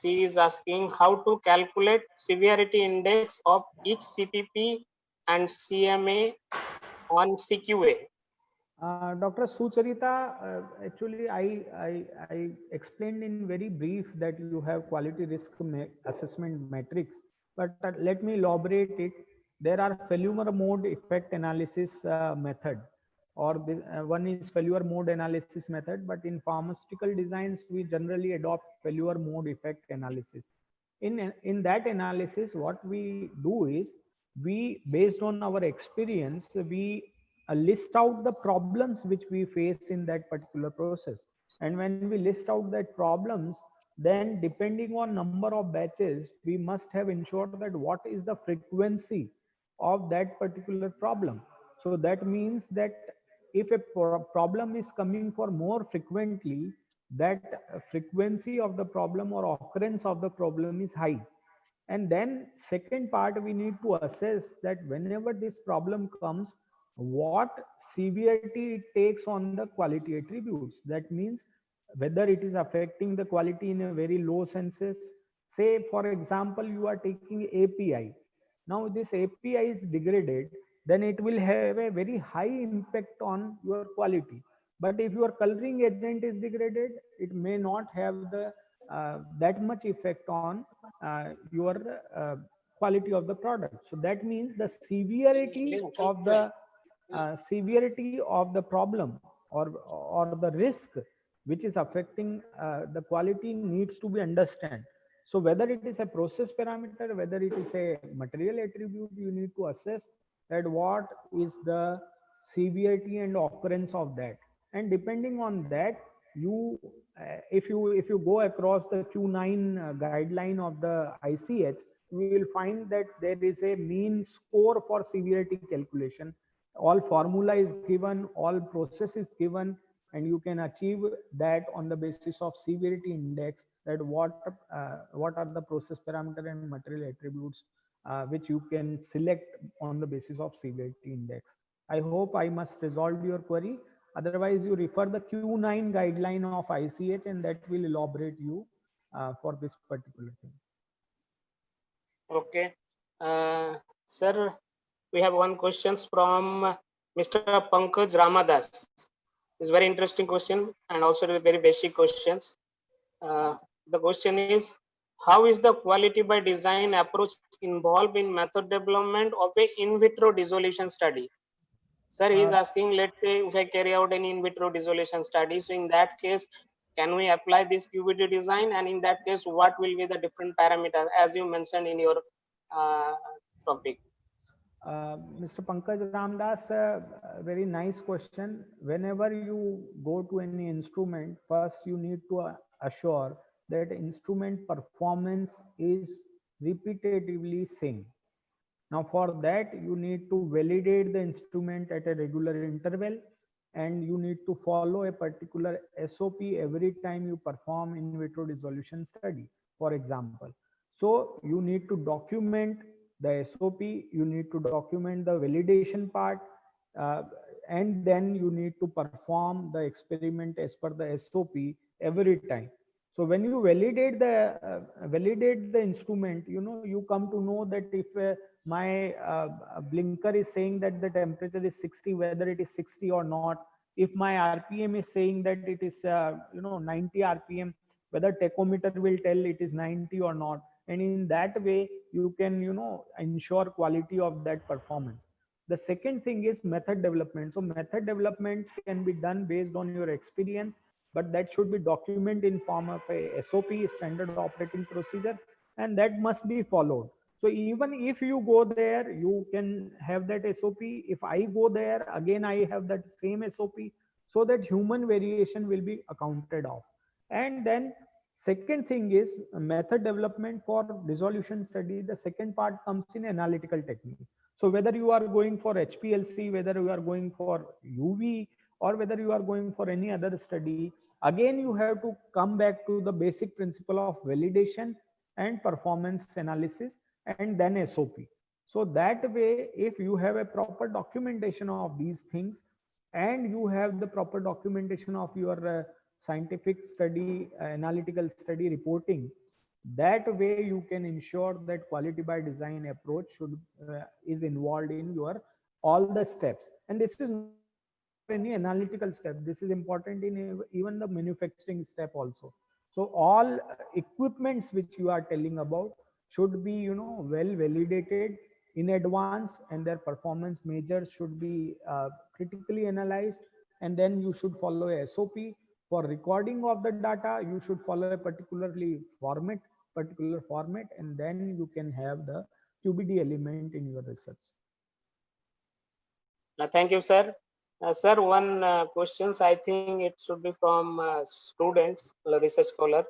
[SPEAKER 1] She is asking how to calculate severity index of each CPP and CMA on CQA.
[SPEAKER 2] Dr. Sucharita, actually, I explained in very brief that you have quality risk assessment metrics, but let me elaborate it. There are failure mode effect analysis method, or one is failure mode analysis method, but in pharmaceutical designs, we generally adopt failure mode effect analysis. In that analysis, what we do is, we, based on our experience, we list out the problems which we face in that particular process. And when we list out that problems, then depending on number of batches, we must have ensured that what is the frequency of that particular problem. So that means that if a problem is coming for more frequently, that frequency of the problem or occurrence of the problem is high. And then second part, we need to assess that whenever this problem comes, what severity it takes on the quality attributes. That means whether it is affecting the quality in a very low senses. Say for example, you are taking API. Now this API is degraded, then it will have a very high impact on your quality. But if your coloring agent is degraded, it may not have the that much effect on your quality of the product. So that means the severity of the problem, or the risk which is affecting the quality needs to be understand. So whether it is a process parameter, whether it is a material attribute, you need to assess that what is the severity and occurrence of that. And depending on that, you if you go across the Q9 guideline of the ICH, you will find that there is a mean score for severity calculation. All formula is given, all process is given, and you can achieve that on the basis of severity index, that what are the process parameter and material attributes which you can select on the basis of severity index. I hope I must resolve your query. Otherwise, you refer the Q9 guideline of ICH, and that will elaborate you for this particular thing.
[SPEAKER 1] Okay. Sir, we have one question from Mr. Pankaj Ramadas. It's very interesting question and also very basic questions. The question is, how is the quality by design approach involved in method development of a in vitro dissolution study? Sir, he is asking, let's say if I carry out an in vitro dissolution study, so in that case, can we apply this QVD design? And in that case, what will be the different parameters as you mentioned in your topic?
[SPEAKER 2] Mr. Pankaj Ramdas, very nice question. Whenever you go to any instrument, first you need to assure that instrument performance is repetitively same. Now for that, you need to validate the instrument at a regular interval, and you need to follow a particular SOP every time you perform in vitro dissolution study, for example. So you need to document the SOP, you need to document the validation part, uh, and then you need to perform the experiment as per the SOP every time. So when you validate the instrument, you come to know that if my blinker is saying that the temperature is 60, whether it is 60 or not. If my RPM is saying that it is 90 RPM, whether tachometer will tell it is 90 or not. And in that way you can ensure quality of that performance. The second thing is method development. So method development can be done based on your experience, but that should be documented in form of a SOP, standard operating procedure, and that must be followed. So even if you go there, you can have that SOP. If I go there again, I have that same SOP, so that human variation will be accounted of. And then second thing is method development for dissolution study. The second part comes in analytical technique. So whether you are going for HPLC, whether you are going for UV, or whether you are going for any other study, again you have to come back to the basic principle of validation and performance analysis, and then SOP. So that way, if you have a proper documentation of these things, and you have the proper documentation of your scientific study, analytical study reporting, that way you can ensure that quality by design approach should is involved in your all the steps. And this is not only for any analytical step, this is important in even the manufacturing step also. So all equipments which you are telling about should be, well validated in advance, and their performance measures should be critically analyzed. And then you should follow a SOP for recording of the data. You should follow a particular format, and then you can have the QBD element in your research.
[SPEAKER 1] Thank you, sir. Sir, one questions, I think it should be from students, research scholar.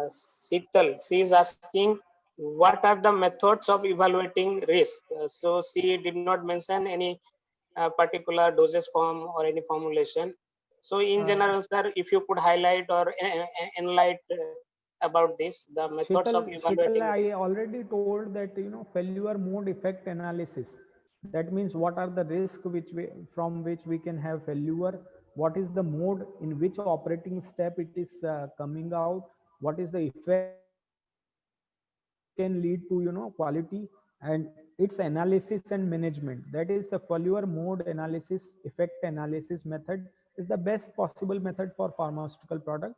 [SPEAKER 1] Sital, she is asking, what are the methods of evaluating risk? So she did not mention any particular dosage form or any formulation. So in general, sir, if you could highlight or enlighten about this, the methods of
[SPEAKER 2] Sheetal,
[SPEAKER 1] evaluating
[SPEAKER 2] I
[SPEAKER 1] risk.
[SPEAKER 2] already told that failure mode effect analysis. That means what are the risks from which we can have failure? What is the mode in which operating step it is coming out? What is the effect which can lead to quality, and its analysis and management? That is the failure mode analysis, effect analysis method is the best possible method for pharmaceutical product.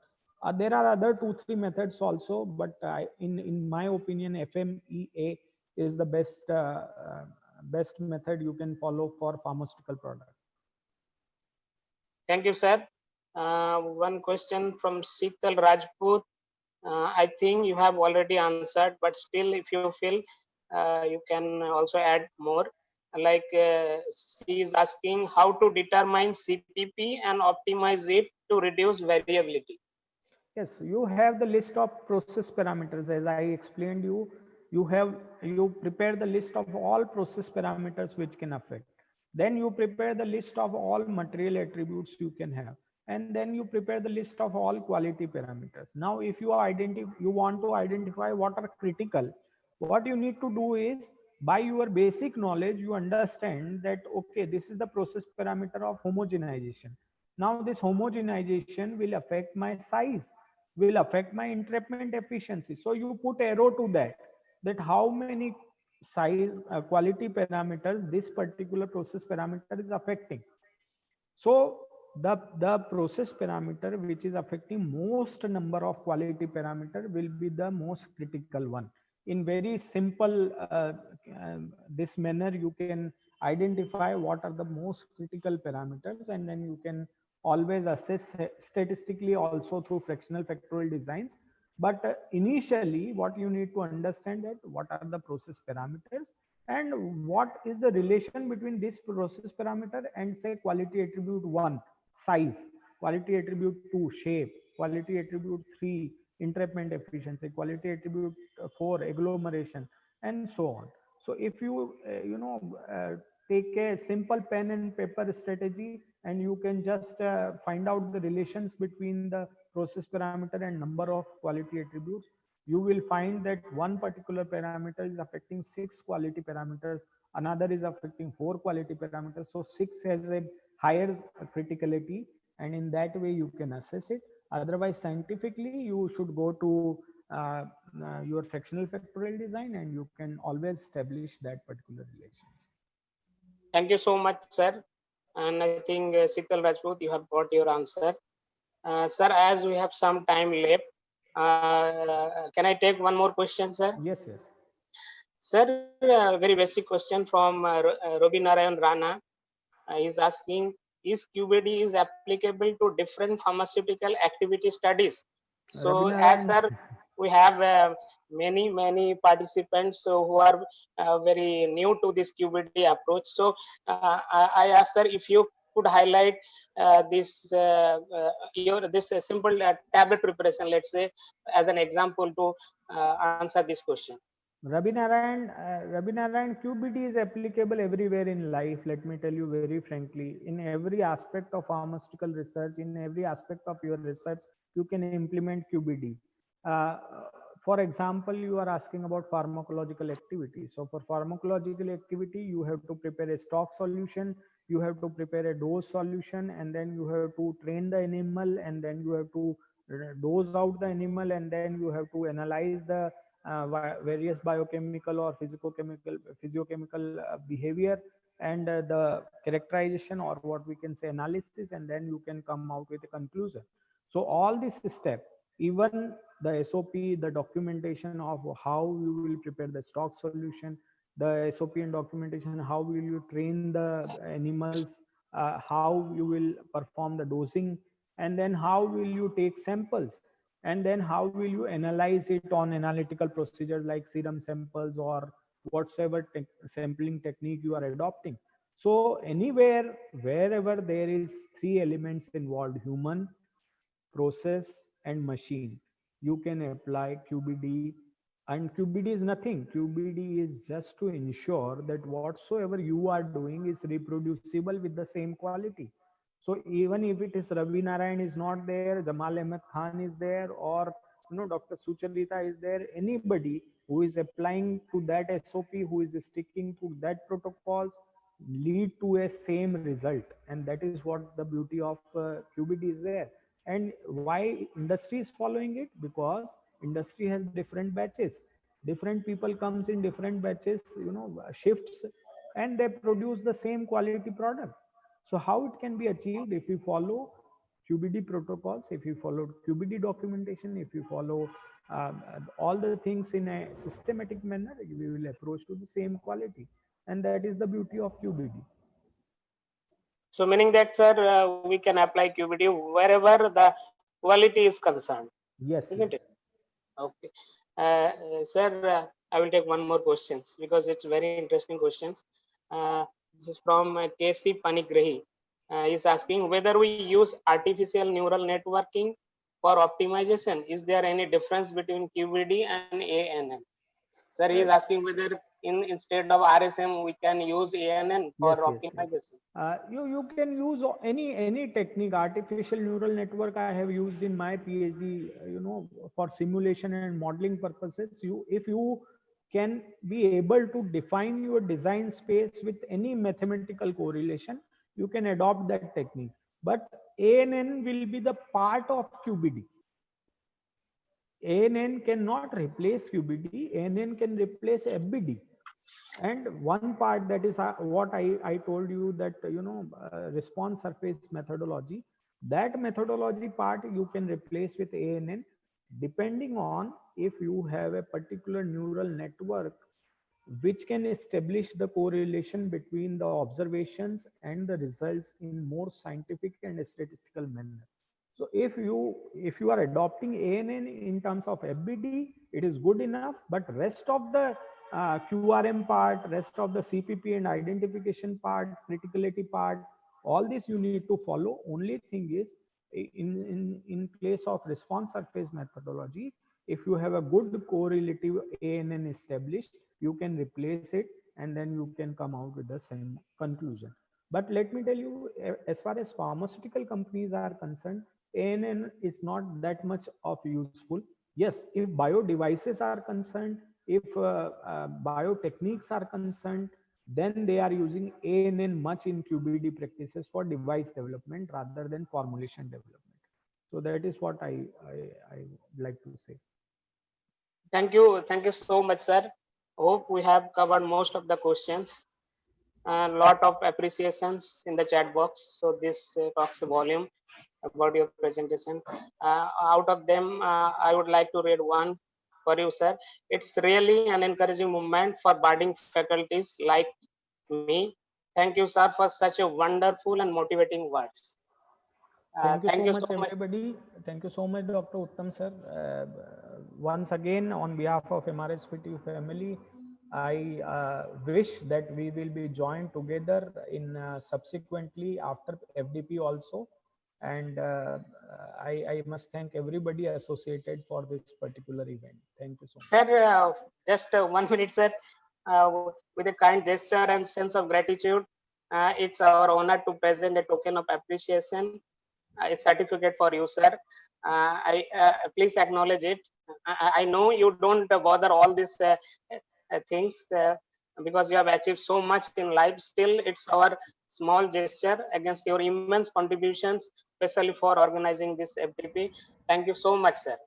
[SPEAKER 2] There are other 2 3 methods also, but in my opinion, FMEA is the best method you can follow for pharmaceutical product.
[SPEAKER 1] Thank you, sir. One question from Sital Rajput. I think you have already answered, but still, if you feel, you can also add more. Like she is asking how to determine CPP and optimize it to reduce variability.
[SPEAKER 2] Yes, you have the list of process parameters. As I explained you prepare the list of all process parameters which can affect. Then you prepare the list of all material attributes you can have. And then you prepare the list of all quality parameters. Now, if you want to identify what are critical, what you need to do is, by your basic knowledge, you understand that, okay, this is the process parameter of homogenization. Now, this homogenization will affect my size, will affect my entrapment efficiency. So you put arrow to that how many size quality parameters this particular process parameter is affecting. So the process parameter which is affecting most number of quality parameter will be the most critical one. In very simple this manner, you can identify what are the most critical parameters, and then you can always assess statistically also through fractional factorial designs. But initially, what you need to understand that what are the process parameters, and what is the relation between this process parameter and say quality attribute 1 size, quality attribute 2 shape, quality attribute 3 entrapment efficiency, quality attribute 4 agglomeration, and so on. So if you take a simple pen and paper strategy, and you can just find out the relations between the process parameter and number of quality attributes, you will find that one particular parameter is affecting 6 quality parameters, another is affecting 4 quality parameters. So 6 has a higher criticality, and in that way you can assess it. Otherwise, scientifically, you should go to your fractional factorial design, and you can always establish that particular relation.
[SPEAKER 1] Thank you so much, sir. And I think Sital Rajput, you have got your answer. Sir, as we have some time left, can I take one more question, sir?
[SPEAKER 2] Yes, yes.
[SPEAKER 1] Sir, very basic question from Robi Narayan Rana. He's asking, is QBD is applicable to different pharmaceutical activity studies? So as
[SPEAKER 2] Narayan,
[SPEAKER 1] sir, we have many participants who are very new to this QBD approach. So I asked sir if you could highlight this this simple tablet preparation, let's say, as an example to answer this question.
[SPEAKER 2] Ravi Narayan, QBD is applicable everywhere in life. Let me tell you very frankly, in every aspect of pharmaceutical research, in every aspect of your research, you can implement QBD. Uh, for example, you are asking about pharmacological activity. So for pharmacological activity, you have to prepare a stock solution, you have to prepare a dose solution, and then you have to train the animal, and then you have to dose out the animal, and then you have to analyze the various biochemical or physiochemical behavior, and the characterization, or what we can say analysis, and then you can come out with a conclusion. So all this step, even the SOP, the documentation of how you will prepare the stock solution, the SOP and documentation, how will you train the animals, how you will perform the dosing, and then how will you take samples, and then how will you analyze it on analytical procedures like serum samples or whatsoever sampling technique you are adopting. So anywhere, wherever there is three elements involved: human, process, and machine, you can apply QBD. And QBD is nothing. QBD is just to ensure that whatsoever you are doing is reproducible with the same quality. So even if it is Ravi Narayan is not there, Jamal Ahmed Khan is there, or Dr. Sucharita is there, anybody who is applying to that SOP, who is sticking to that protocols, lead to a same result. And that is what the beauty of QBD is there. And why industry is following it? Because industry has different batches, different people comes in different batches, shifts, and they produce the same quality product. So how it can be achieved? If you follow QBD protocols, if you follow QBD documentation, if you follow all the things in a systematic manner, we will approach to the same quality. And that is the beauty of QBD.
[SPEAKER 1] So meaning that, sir, we can apply QBD wherever the quality is concerned,
[SPEAKER 2] Yes,
[SPEAKER 1] isn't
[SPEAKER 2] yes.
[SPEAKER 1] it? Okay. Sir, I will take one more questions because it's very interesting questions. This is from KC Panigrahi. He's asking whether we use artificial neural networking for optimization. Is there any difference between QBD and ANN? Sir, he is
[SPEAKER 2] Uh,
[SPEAKER 1] asking whether instead of RSM we can use ANN for
[SPEAKER 2] yes, yes, yes.
[SPEAKER 1] optimization.
[SPEAKER 2] You can use any technique. Artificial neural network I have used in my PhD, for simulation and modeling purposes. If you can be able to define your design space with any mathematical correlation, you can adopt that technique. But ANN will be the part of QBD. ANN cannot replace QBD. ANN can replace FBD. And one part, that is what I told you, that response surface methodology, that methodology part you can replace with ANN, depending on if you have a particular neural network which can establish the correlation between the observations and the results in more scientific and statistical manner. So if you are adopting ANN in terms of FBD, it is good enough. But rest of the QRM part, rest of the CPP and identification part, criticality part, all this you need to follow. Only thing is, in place of response surface methodology, if you have a good correlative ANN established, you can replace it, and then you can come out with the same conclusion. But let me tell you, as far as pharmaceutical companies are concerned, ANN is not that much of useful. Yes, if bio devices are concerned, if biotechniques are concerned, then they are using ANN much in QBD practices for device development rather than formulation development. So that is what I would like to say.
[SPEAKER 1] Thank you so much, sir. Hope we have covered most of the questions. A lot of appreciations in the chat box. So this talks a volume about your presentation. Out of them, I would like to read one for you, sir. It's really an encouraging moment for budding faculties like me. Thank you, sir, for such a wonderful and motivating words.
[SPEAKER 2] Thank you
[SPEAKER 1] Thank
[SPEAKER 2] so
[SPEAKER 1] you
[SPEAKER 2] much,
[SPEAKER 1] so much.
[SPEAKER 2] everybody. Thank you so much, Dr. Uttam sir. Once again, on behalf of MRSPT family, I wish that we will be joined together in subsequently after FDP also. And I must thank everybody associated for this particular event. Thank you so much.
[SPEAKER 1] Sir, just 1 minute, sir. With a kind gesture and sense of gratitude, it's our honor to present a token of appreciation, a certificate for you, sir. Please acknowledge it. I know you don't bother all these things because you have achieved so much in life. Still, it's our small gesture against your immense contributions, especially for organizing this FDP. Thank you so much, sir.